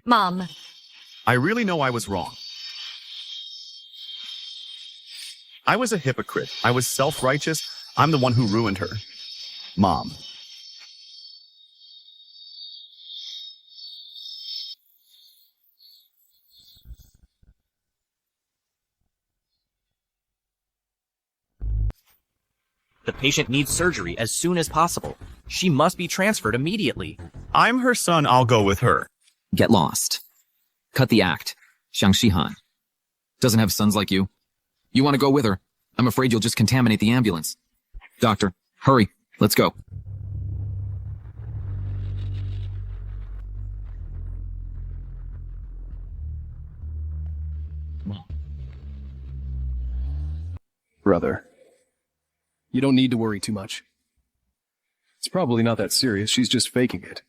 Mom. I really know I was wrong. I was a hypocrite. I was self-righteous. I'm the one who ruined her. Mom. The patient needs surgery as soon as possible. She must be transferred immediately. I'm her son. I'll go with her. Get lost. Cut the act. Shang Shahan. Doesn't have sons like you. You want to go with her? I'm afraid you'll just contaminate the ambulance. Doctor, hurry. Let's go. Brother. You don't need to worry too much. It's probably not that serious. She's just faking it.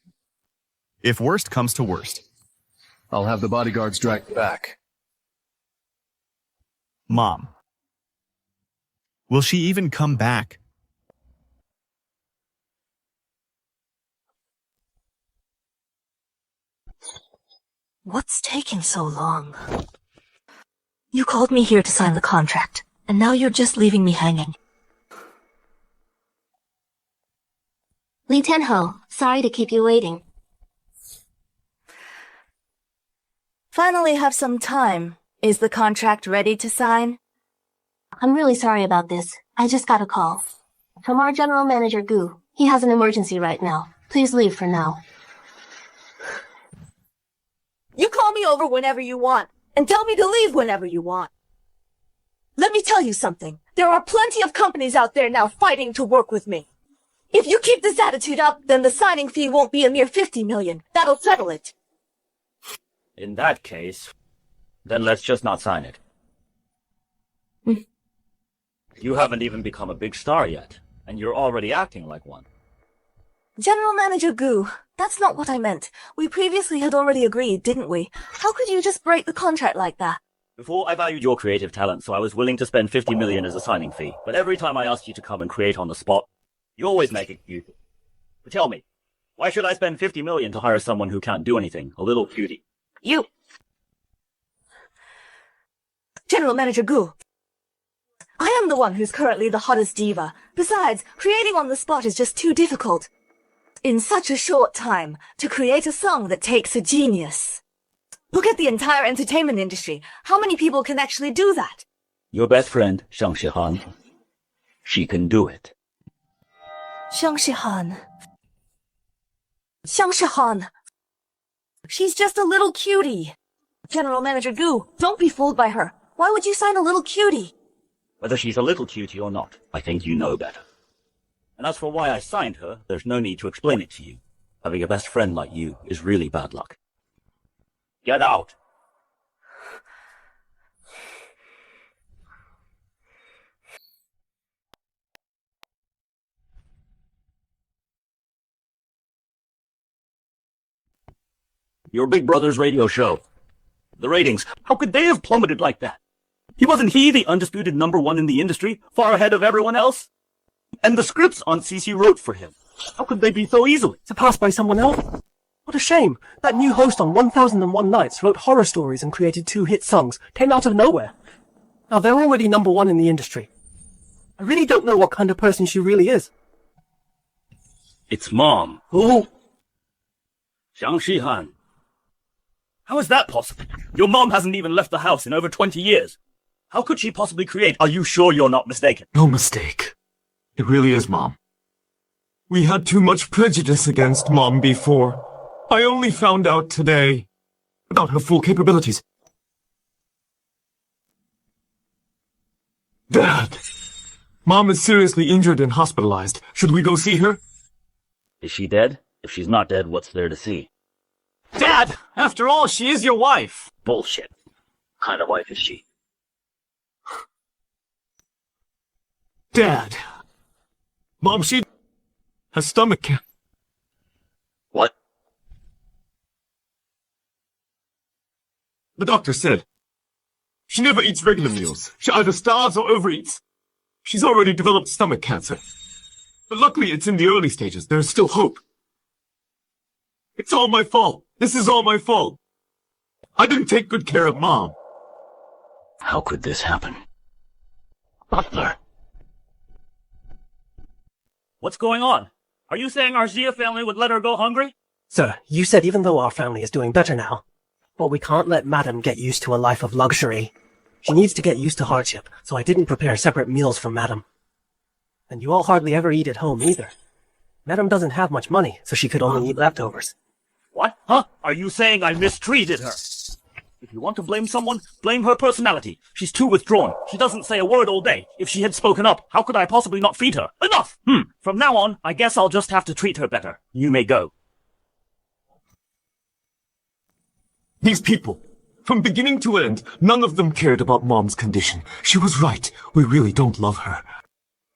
If worst comes to worst, I'll have the bodyguards dragged back. Mom. Will she even come back? What's taking so long? You called me here to sign the contract, and now you're just leaving me hanging. Li Tianho, sorry to keep you waiting. Finally have some time. Is the contract ready to sign? I'm really sorry about this. I just got a call. From our general manager, Gu. He has an emergency right now. Please leave for now. You call me over whenever you want, and tell me to leave whenever you want. Let me tell you something. There are plenty of companies out there now fighting to work with me. If you keep this attitude up, then the signing fee won't be a mere 50 million. That'll settle it. In that case, then let's just not sign it. You haven't even become a big star yet, and you're already acting like one. General Manager Gu, that's not what I meant. We previously had already agreed, didn't we? How could you just break the contract like that? Before, I valued your creative talent, so I was willing to spend 50 million as a signing fee. But every time I asked you to come and create on the spot, you always make excuses. But tell me, why should I spend 50 million to hire someone who can't do anything? A little cutie. You... General Manager Gu, I am the one who's currently the hottest diva. Besides, creating on the spot is just too difficult. In such a short time, to create a song that takes a genius. Look at the entire entertainment industry. How many people can actually do that? Your best friend, Shang Shahan. She can do it. Shang Shahan. Shang Shahan. She's just a little cutie. General Manager Gu, don't be fooled by her. Why would you sign a little cutie? Whether she's a little cutie or not, I think you know better. And as for why I signed her, there's no need to explain it to you. Having a best friend like you is really bad luck. Get out! Your big brother's radio show. The ratings, how could they have plummeted like that? Wasn't he the undisputed #1 in the industry, far ahead of everyone else? And the scripts on CC wrote for him. How could they be so easily surpassed by someone else? What a shame. That new host on 1001 Nights wrote horror stories and created 2 hit songs, came out of nowhere. Now they're already #1 in the industry. I really don't know what kind of person she really is. It's Mom. Who? Shang Shahan. How is that possible? Your mom hasn't even left the house in over 20 years. How could she possibly create? Are you sure you're not mistaken? No mistake. It really is Mom. We had too much prejudice against Mom before. I only found out today about her full capabilities. Dad! Mom is seriously injured and hospitalized. Should we go see her? Is she dead? If she's not dead, what's there to see? Dad! After all, she is your wife! Bullshit. What kind of wife is she? Dad! Mom, she has stomach cancer. What? The doctor said she never eats regular meals. She either starves or overeats. She's already developed stomach cancer. But luckily it's in the early stages. There's still hope. It's all my fault. This is all my fault. I didn't take good care of Mom. How could this happen? Butler. What's going on? Are you saying our Zia family would let her go hungry? Sir, you said even though our family is doing better now, but we can't let Madam get used to a life of luxury. She needs to get used to hardship, so I didn't prepare separate meals for Madam. And you all hardly ever eat at home either. Madam doesn't have much money, so she could only eat leftovers. What? Huh? Are you saying I mistreated her? If you want to blame someone, blame her personality. She's too withdrawn. She doesn't say a word all day. If she had spoken up, how could I possibly not feed her? Enough! From now on, I guess I'll just have to treat her better. You may go. These people, from beginning to end, none of them cared about Mom's condition. She was right. We really don't love her.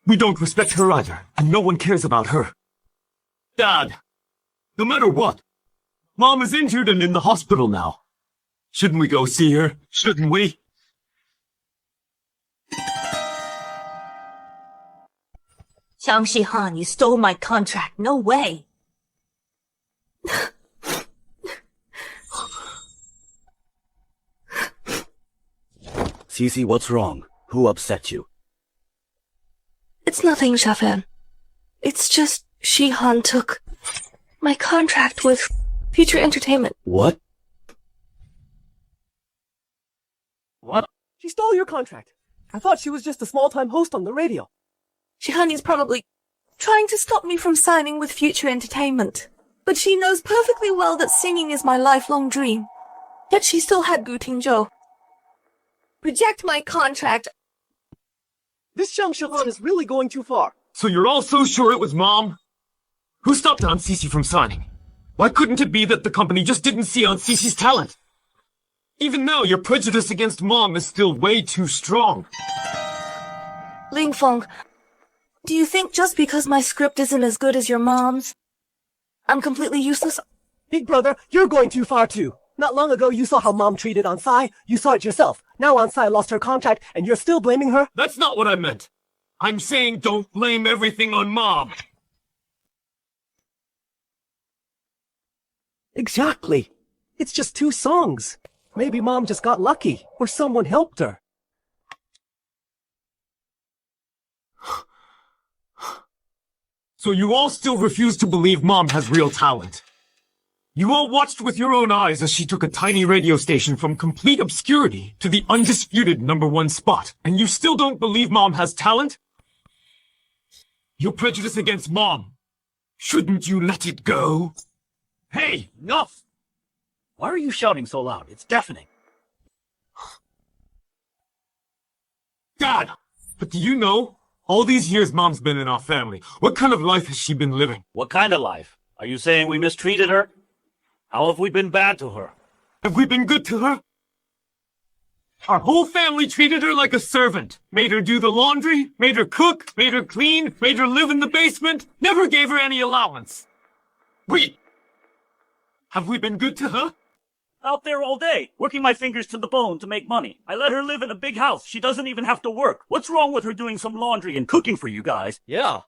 We don't respect her either, and no one cares about her. Dad, no matter what, Mom is injured and in the hospital now. Shouldn't we go see her? Shouldn't we? Shang Shahan, you stole my contract. No way. Cece, what's wrong? Who upset you? It's nothing, Shahan. It's just Shihan took my contract with Future Entertainment. What? What? She stole your contract. I thought she was just a small-time host on the radio. Shihan is probably trying to stop me from signing with Future Entertainment. But she knows perfectly well that singing is my lifelong dream. Yet she still had Gu Tingzhou reject my contract. This Shang Shahan is really going too far. So you're all so sure it was Mom? Who stopped Aunt Cece from signing? Why couldn't it be that the company just didn't see Aunt Cece's talent? Even now, your prejudice against Mom is still way too strong. Ling Feng, do you think just because my script isn't as good as your mom's, I'm completely useless? Big brother, you're going too far too. Not long ago, you saw how Mom treated Ansai. You saw it yourself. Now Ansai lost her contract, and you're still blaming her? That's not what I meant. I'm saying don't blame everything on Mom. Exactly. It's just 2 songs. Maybe Mom just got lucky, or someone helped her. So you all still refuse to believe Mom has real talent? You all watched with your own eyes as she took a tiny radio station from complete obscurity to the undisputed #1 spot, and you still don't believe Mom has talent? Your prejudice against Mom. Shouldn't you let it go? Hey, enough! Why are you shouting so loud? It's deafening. Dad! But do you know? All these years Mom's been in our family. What kind of life has she been living? What kind of life? Are you saying we mistreated her? How have we been bad to her? Have we been good to her? Our whole family treated her like a servant. Made her do the laundry, made her cook, made her clean, made her live in the basement, never gave her any allowance. Have we been good to her? Out there all day, working my fingers to the bone to make money. I let her live in a big house. She doesn't even have to work. What's wrong with her doing some laundry and cooking for you guys? Yeah.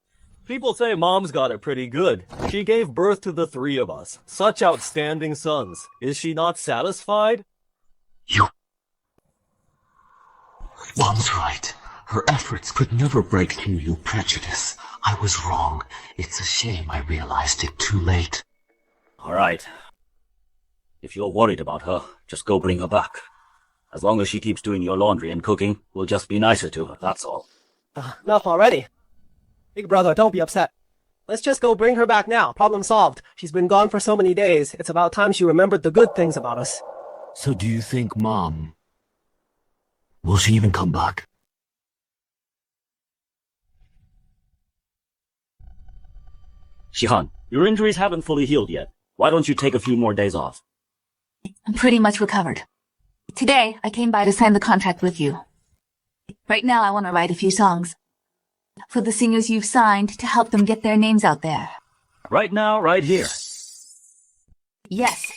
People say Mom's got it pretty good. She gave birth to the 3 of us. Such outstanding sons. Is she not satisfied? Mom's right. Her efforts could never break through your prejudice. I was wrong. It's a shame I realized it too late. All right. If you're worried about her, just go bring her back. As long as she keeps doing your laundry and cooking, we'll just be nicer to her, that's all. Enough already. Big brother, don't be upset. Let's just go bring her back now. Problem solved. She's been gone for so many days. It's about time she remembered the good things about us. So do you think Mom... will she even come back? Shihan, your injuries haven't fully healed yet. Why don't you take a few more days off? I'm pretty much recovered. Today, I came by to sign the contract with you. Right now, I want to write a few songs for the singers you've signed to help them get their names out there. Right now, right here. Yes.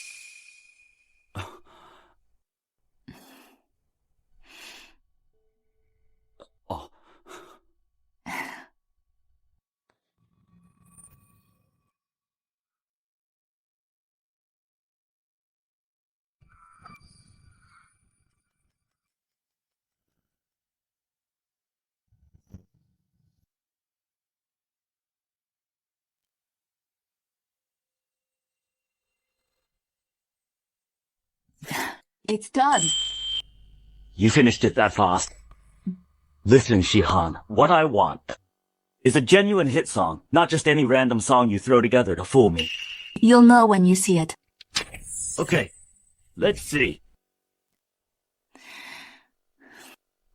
It's done. You finished it that fast? Listen, Shihan, what I want is a genuine hit song, not just any random song you throw together to fool me. You'll know when you see it. Okay, let's see.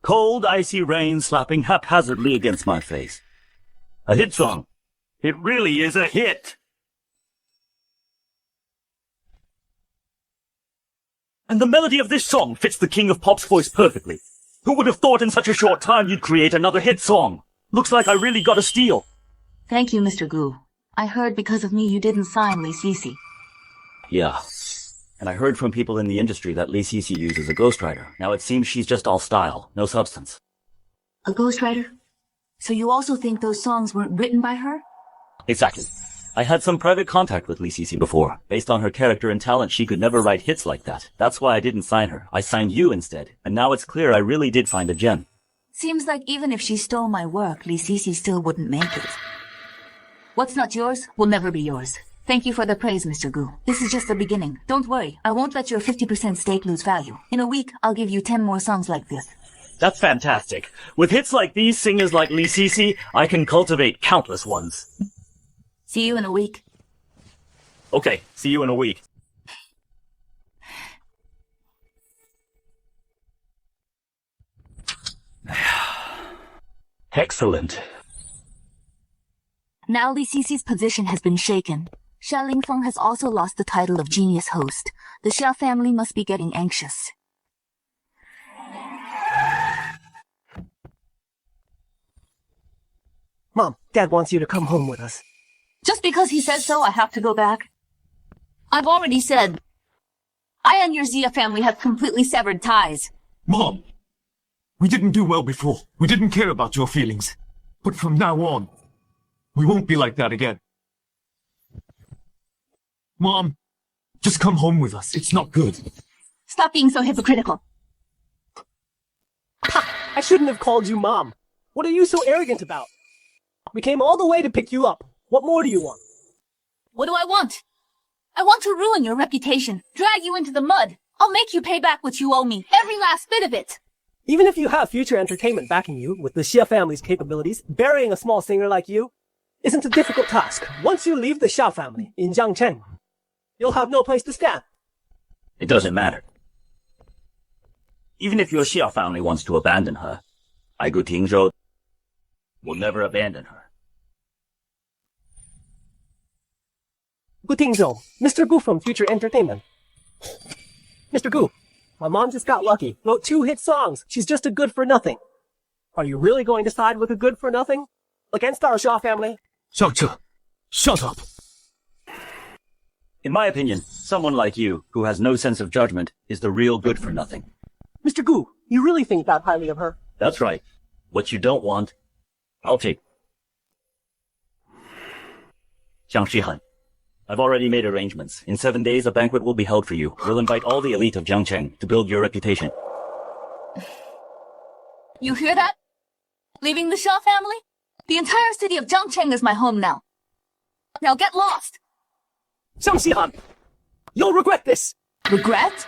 Cold, icy rain slapping haphazardly against my face. A hit song. It really is a hit. And the melody of this song fits the King of Pop's voice perfectly. Who would have thought in such a short time you'd create another hit song? Looks like I really got a steal. Thank you, Mr. Gu. I heard because of me you didn't sign Lee Cece. Yeah. And I heard from people in the industry that Lee Cece uses a ghostwriter. Now it seems she's just all style, no substance. A ghostwriter? So you also think those songs weren't written by her? Exactly. I had some private contact with Lee Cece before. Based on her character and talent, she could never write hits like that. That's why I didn't sign her. I signed you instead. And now it's clear I really did find a gem. Seems like even if she stole my work, Lee Cece still wouldn't make it. What's not yours will never be yours. Thank you for the praise, Mr. Gu. This is just the beginning. Don't worry, I won't let your 50% stake lose value. In a week, I'll give you 10 more songs like this. That's fantastic. With hits like these, singers like Lee Cece, I can cultivate countless ones. See you in a week. Okay, see you in a week. Excellent. Now Lee Cece's position has been shaken. Xia Lingfeng has also lost the title of genius host. The Xia family must be getting anxious. Mom, Dad wants you to come home with us. Just because he says so, I have to go back? I've already said, I and your Xia family have completely severed ties. Mom! We didn't do well before. We didn't care about your feelings. But from now on, we won't be like that again. Mom, just come home with us. It's not good. Stop being so hypocritical. Ha! I shouldn't have called you Mom. What are you so arrogant about? We came all the way to pick you up. What more do you want? What do I want? I want to ruin your reputation, drag you into the mud. I'll make you pay back what you owe me, every last bit of it. Even if you have Future Entertainment backing you, with the Xia family's capabilities, burying a small singer like you isn't a difficult task. Once you leave the Xia family in Jiangchen, you'll have no place to stand. It doesn't matter. Even if your Xia family wants to abandon her, I, Gu Tingzhou, will never abandon her. Gu Tingzhou, Mr. Gu from Future Entertainment. Mr. Gu, my mom just got lucky. Wrote 2 hit songs. She's just a good-for-nothing. Are you really going to side with a good-for-nothing? Against our Xia family? Xiaoche, shut up. In my opinion, someone like you, who has no sense of judgment, is the real good-for-nothing. Mr. Gu, you really think that highly of her? That's right. What you don't want, I'll take. Shang Shahan, I've already made arrangements. In 7 days, a banquet will be held for you. We'll invite all the elite of Jiangcheng to build your reputation. You hear that? Leaving the Xia family? The entire city of Jiangcheng is my home now. Now get lost! Shang Shahan, you'll regret this! Regret?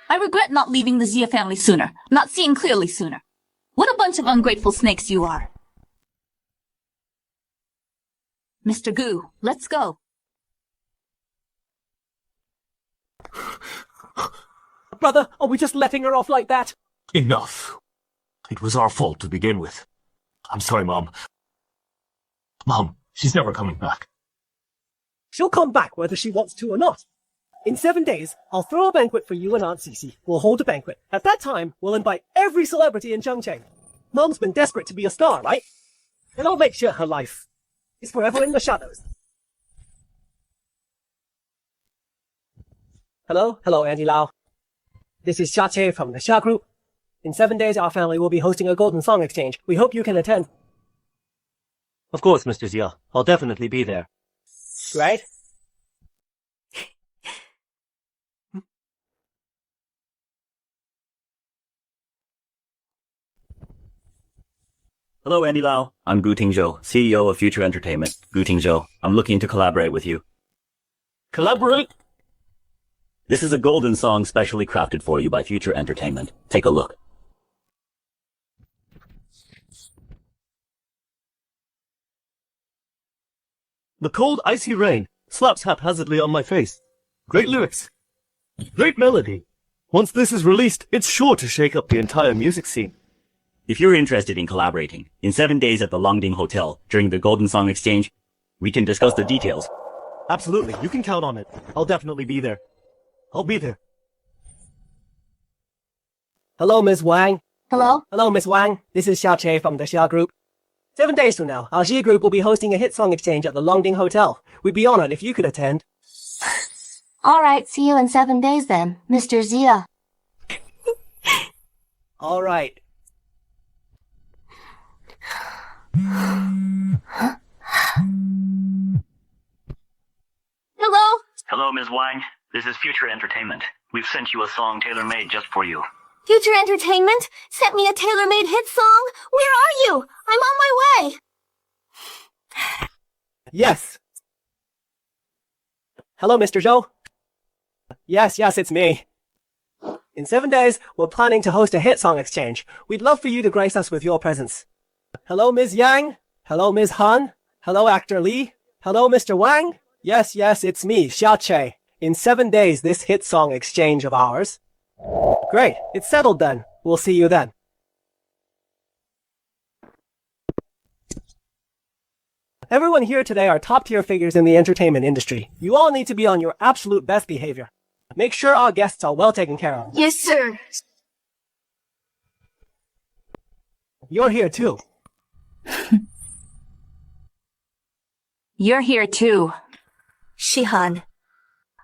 I regret not leaving the Xia family sooner, not seeing clearly sooner. What a bunch of ungrateful snakes you are. Mr. Gu, let's go. Brother, are we just letting her off like that? Enough. It was our fault to begin with. I'm sorry, Mom. Mom, she's never coming back. She'll come back whether she wants to or not. In 7 days, I'll throw a banquet for you and Aunt Cece. We'll hold a banquet. At that time, we'll invite every celebrity in Jiangcheng. Mom's been desperate to be a star, right? And I'll make sure her life is forever in the shadows. Hello, Auntie Lau. This is Xia Che from the Xia Group. In 7 days, our family will be hosting a Golden Song Exchange. We hope you can attend. Of course, Mr. Xia. I'll definitely be there. Right? Hello, Andy Lau. I'm Gu Tingzhou, CEO of Future Entertainment. Gu Tingzhou, I'm looking to collaborate with you. Collaborate? This is a golden song specially crafted for you by Future Entertainment. Take a look. The cold, icy rain slaps haphazardly on my face. Great lyrics. Great melody. Once this is released, it's sure to shake up the entire music scene. If you're interested in collaborating, in 7 days at the Longding Hotel during the Golden Song Exchange, we can discuss the details. Absolutely, you can count on it. I'll definitely be there. I'll be there. Hello, Miss Wang. Hello? Hello, Miss Wang. This is Xiao from the Xia Group. 7 days from now, our Xia Group will be hosting a hit song exchange at the Longding Hotel. We'd be honored if you could attend. All right, see you in 7 days then, Mr. Zia. All right. Hello? Hello, Ms. Wang. This is Future Entertainment. We've sent you a song tailor-made just for you. Future Entertainment sent me a tailor-made hit song? Where are you? I'm on my way. Yes. Hello, Mr. Zhou. Yes, it's me. In 7 days, we're planning to host a hit song exchange. We'd love for you to grace us with your presence. Hello, Ms. Yang. Hello, Ms. Han. Hello, Actor Li. Hello, Mr. Wang. Yes, it's me, Xiao. In 7 days, this hit song exchange of ours. Great, it's settled then. We'll see you then. Everyone here today are top-tier figures in the entertainment industry. You all need to be on your absolute best behavior. Make sure our guests are well taken care of. Yes, sir. You're here too. You're here too. Shihan,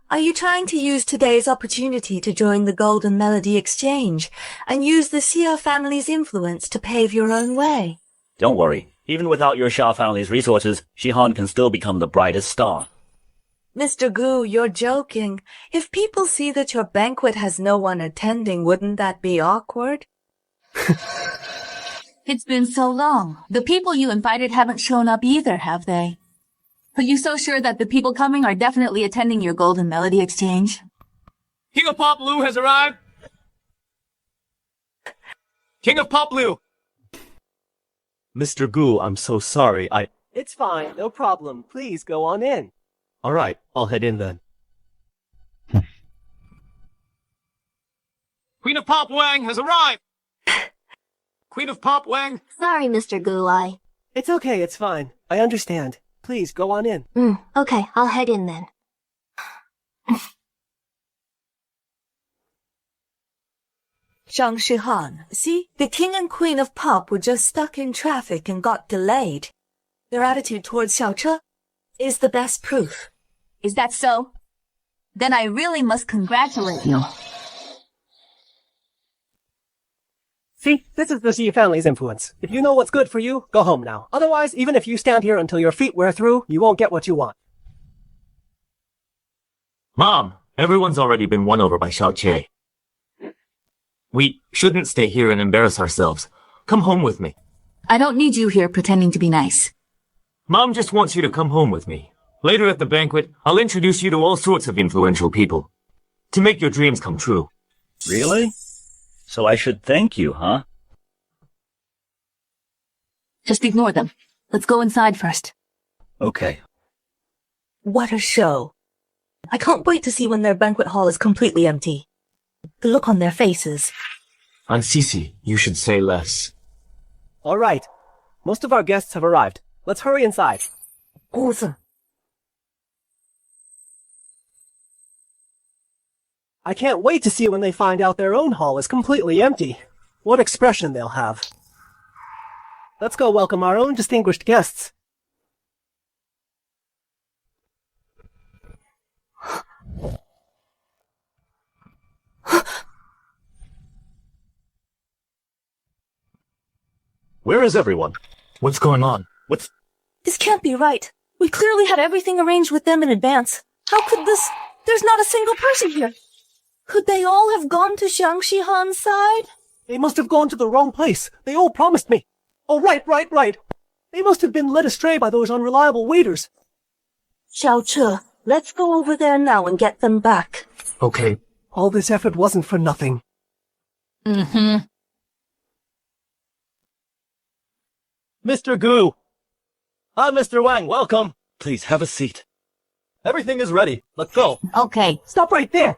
are you trying to use today's opportunity to join the Golden Melody Exchange and use the Xia family's influence to pave your own way? Don't worry. Even without your Xia family's resources, Shihan can still become the brightest star. Mr. Gu, you're joking. If people see that your banquet has no one attending, wouldn't that be awkward? It's been so long. The people you invited haven't shown up either, have they? Are you so sure that the people coming are definitely attending your Golden Melody Exchange? King of Pop Lu has arrived! King of Pop Lu! Mr. Gu, I'm so sorry. It's fine, no problem. Please go on in. All right, I'll head in then. Queen of Pop Wang has arrived! Queen of Pop Wang! Sorry, Mr. Gulai. It's okay, it's fine. I understand. Please, go on in. Okay, I'll head in then. Shang Shahan, see? The king and queen of pop were just stuck in traffic and got delayed. Their attitude towards Xiao is the best proof. Is that so? Then I really must congratulate you. See, this is the Xi family's influence. If you know what's good for you, go home now. Otherwise, even if you stand here until your feet wear through, you won't get what you want. Mom, everyone's already been won over by Xiao. We shouldn't stay here and embarrass ourselves. Come home with me. I don't need you here pretending to be nice. Mom just wants you to come home with me. Later at the banquet, I'll introduce you to all sorts of influential people. To make your dreams come true. Really? So I should thank you, huh? Just ignore them. Let's go inside first. Okay. What a show. I can't wait to see when their banquet hall is completely empty. The look on their faces. On Cece, you should say less. All right. Most of our guests have arrived. Let's hurry inside. Awesome. I can't wait to see when they find out their own hall is completely empty. What expression they'll have. Let's go welcome our own distinguished guests. Where is everyone? What's going on? This can't be right. We clearly had everything arranged with them in advance. How could this... There's not a single person here. Could they all have gone to Shang Shahan's side? They must have gone to the wrong place. They all promised me. Oh, right. They must have been led astray by those unreliable waiters. Xiao Che, let's go over there now and get them back. Okay. All this effort wasn't for nothing. Mm-hmm. Mr. Gu! Hi, Mr. Wang, welcome! Please have a seat. Everything is ready. Let's go. Okay. Stop right there!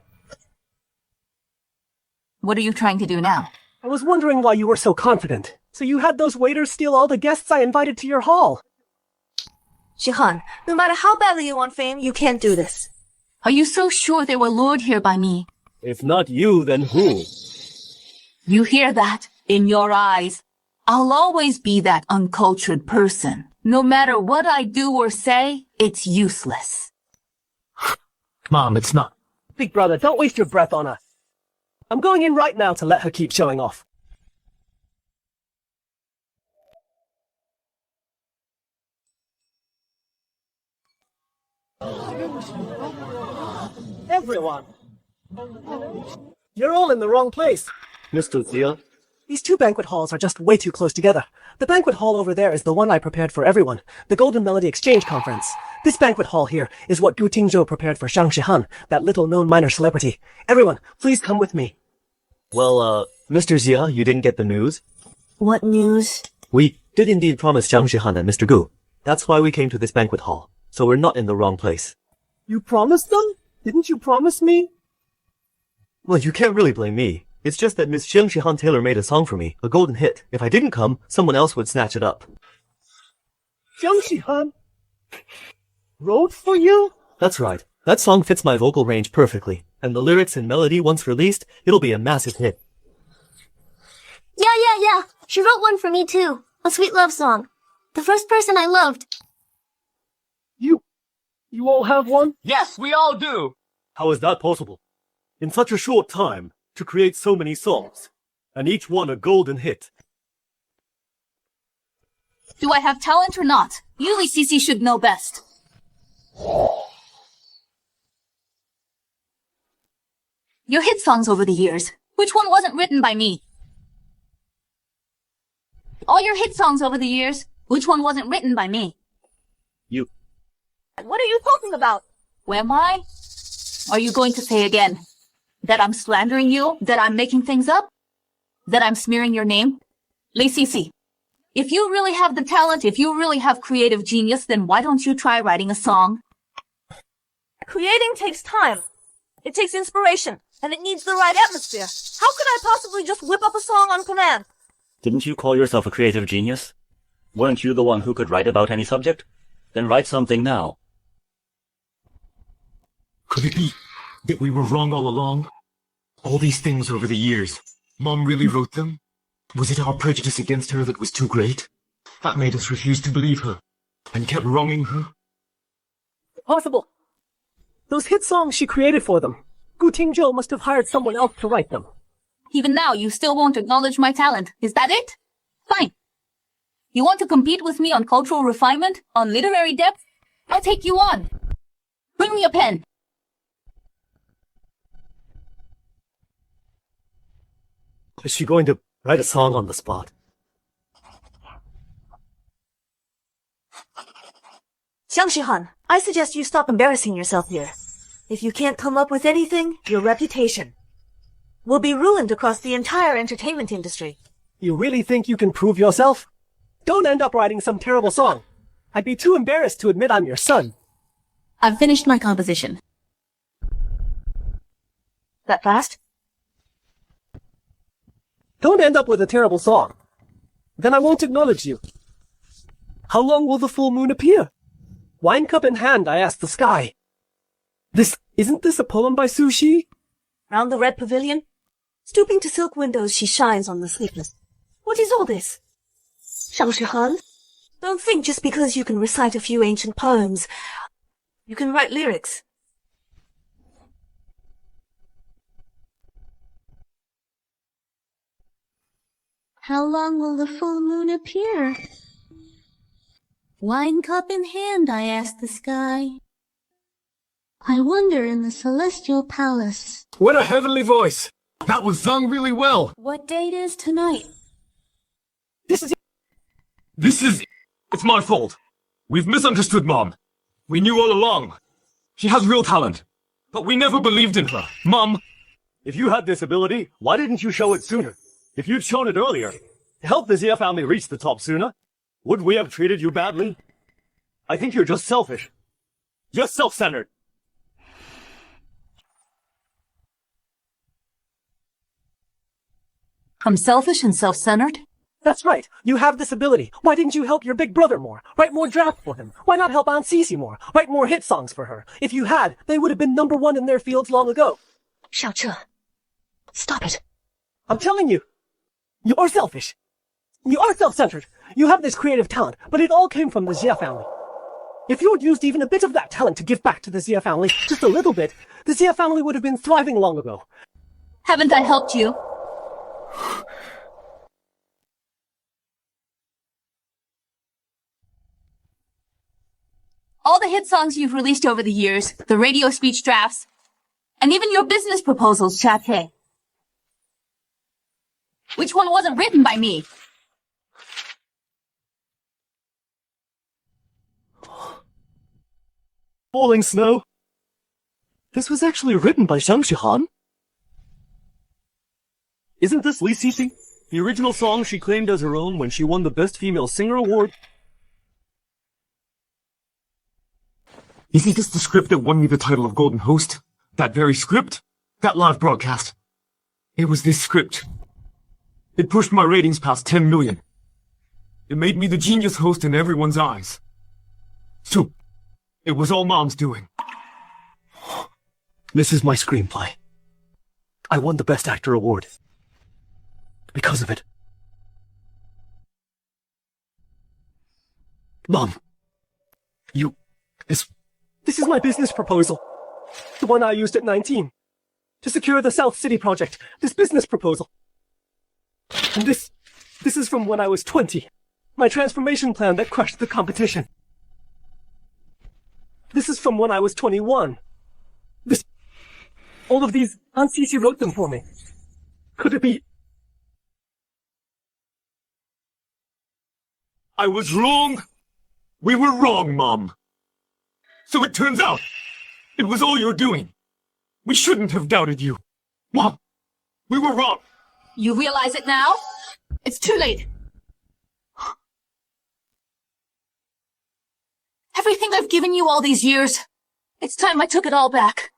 What are you trying to do now? I was wondering why you were so confident. So you had those waiters steal all the guests I invited to your hall. Shahan, no matter how badly you want fame, you can't do this. Are you so sure they were lured here by me? If not you, then who? You hear that? In your eyes. I'll always be that uncultured person. No matter what I do or say, it's useless. Mom, it's not. Big brother, don't waste your breath on her. I'm going in right now to let her keep showing off. Everyone! You're all in the wrong place. Mr. Zia? These two banquet halls are just way too close together. The banquet hall over there is the one I prepared for everyone, the Golden Melody Exchange Conference. This banquet hall here is what Gu Tingzhou prepared for Shang Shahan, that little-known minor celebrity. Everyone, please come with me. Well, Mr. Zia, you didn't get the news? What news? We did indeed promise Shang Shahan and Mr. Gu. That's why we came to this banquet hall. So we're not in the wrong place. You promised them? Didn't you promise me? Well, you can't really blame me. It's just that Miss Shang Shahan Taylor made a song for me, a golden hit. If I didn't come, someone else would snatch it up. Shang Shahan wrote for you? That's right. That song fits my vocal range perfectly. And the lyrics and melody, once released, it'll be a massive hit. Yeah. She wrote one for me too. A sweet love song. The first person I loved. You all have one? Yes, we all do. How is that possible? In such a short time, to create so many songs, and each one a golden hit. Do I have talent or not? You, Cece, should know best. Your hit songs over the years, which one wasn't written by me? All your hit songs over the years, which one wasn't written by me? You. What are you talking about? Who am I? Are you going to say again that I'm slandering you? That I'm making things up? That I'm smearing your name? Cece, if you really have the talent, if you really have creative genius, then why don't you try writing a song? Creating takes time. It takes inspiration, and it needs the right atmosphere. How could I possibly just whip up a song on command? Didn't you call yourself a creative genius? Weren't you the one who could write about any subject? Then write something now. Could it be that we were wrong all along? All these things over the years, Mom really wrote them? Was it our prejudice against her that was too great? That made us refuse to believe her, and kept wronging her? Possible. Those hit songs she created for them. Gu Tingzhou must have hired someone else to write them. Even now, you still won't acknowledge my talent. Is that it? Fine. You want to compete with me on cultural refinement? On literary depth? I'll take you on. Bring me a pen. Is she going to write a song on the spot? Shang Shahan, I suggest you stop embarrassing yourself here. If you can't come up with anything, your reputation will be ruined across the entire entertainment industry. You really think you can prove yourself? Don't end up writing some terrible song. I'd be too embarrassed to admit I'm your son. I've finished my composition. That fast? Don't end up with a terrible song. Then I won't acknowledge you. How long will the full moon appear? Wine cup in hand, I ask the sky. Isn't this a poem by Su Shi? Round the red pavilion? Stooping to silk windows, she shines on the sleepless. What is all this? Shang Shahan? Don't think just because you can recite a few ancient poems, you can write lyrics. How long will the full moon appear? Wine cup in hand, I ask the sky. I wonder in the celestial palace. What a heavenly voice! That was sung really well! What date is tonight? It's my fault. We've misunderstood Mom. We knew all along. She has real talent. But we never believed in her. Mom! If you had this ability, why didn't you show it sooner? If you'd shown it earlier, to help the Zia family reach the top sooner, would we have treated you badly? I think you're just selfish. Just self-centered. I'm selfish and self-centered? That's right. You have this ability. Why didn't you help your big brother more? Write more draft for him. Why not help Aunt Cece more? Write more hit songs for her. If you had, they would have been #1 in their fields long ago. Shang Shahan, stop it. I'm telling you, you're selfish. You are self-centered. You have this creative talent, but it all came from the Zia family. If you had used even a bit of that talent to give back to the Zia family, just a little bit, the Zia family would have been thriving long ago. Haven't I helped you? All the hit songs you've released over the years, the radio speech drafts, and even your business proposals, Chat. Which one wasn't written by me? Falling Snow? This was actually written by Shang Shahan? Isn't this Li Cece? The original song she claimed as her own when she won the Best Female Singer award? Isn't this the script that won me the title of Golden Host? That very script? That live broadcast? It was this script. It pushed my ratings past 10 million. It made me the genius host in everyone's eyes. So, it was all Mom's doing. This is my screenplay. I won the Best Actor award. Because of it. Mom. This is my business proposal. The one I used at 19. To secure the South City project. This business proposal. And this is from when I was 20. My transformation plan that crushed the competition. This is from when I was 21. All of these, Aunt Cece wrote them for me. Could it be? I was wrong. We were wrong, Mom. So it turns out, it was all your doing. We shouldn't have doubted you. Mom, we were wrong. You realize it now? It's too late. Everything I've given you all these years, it's time I took it all back.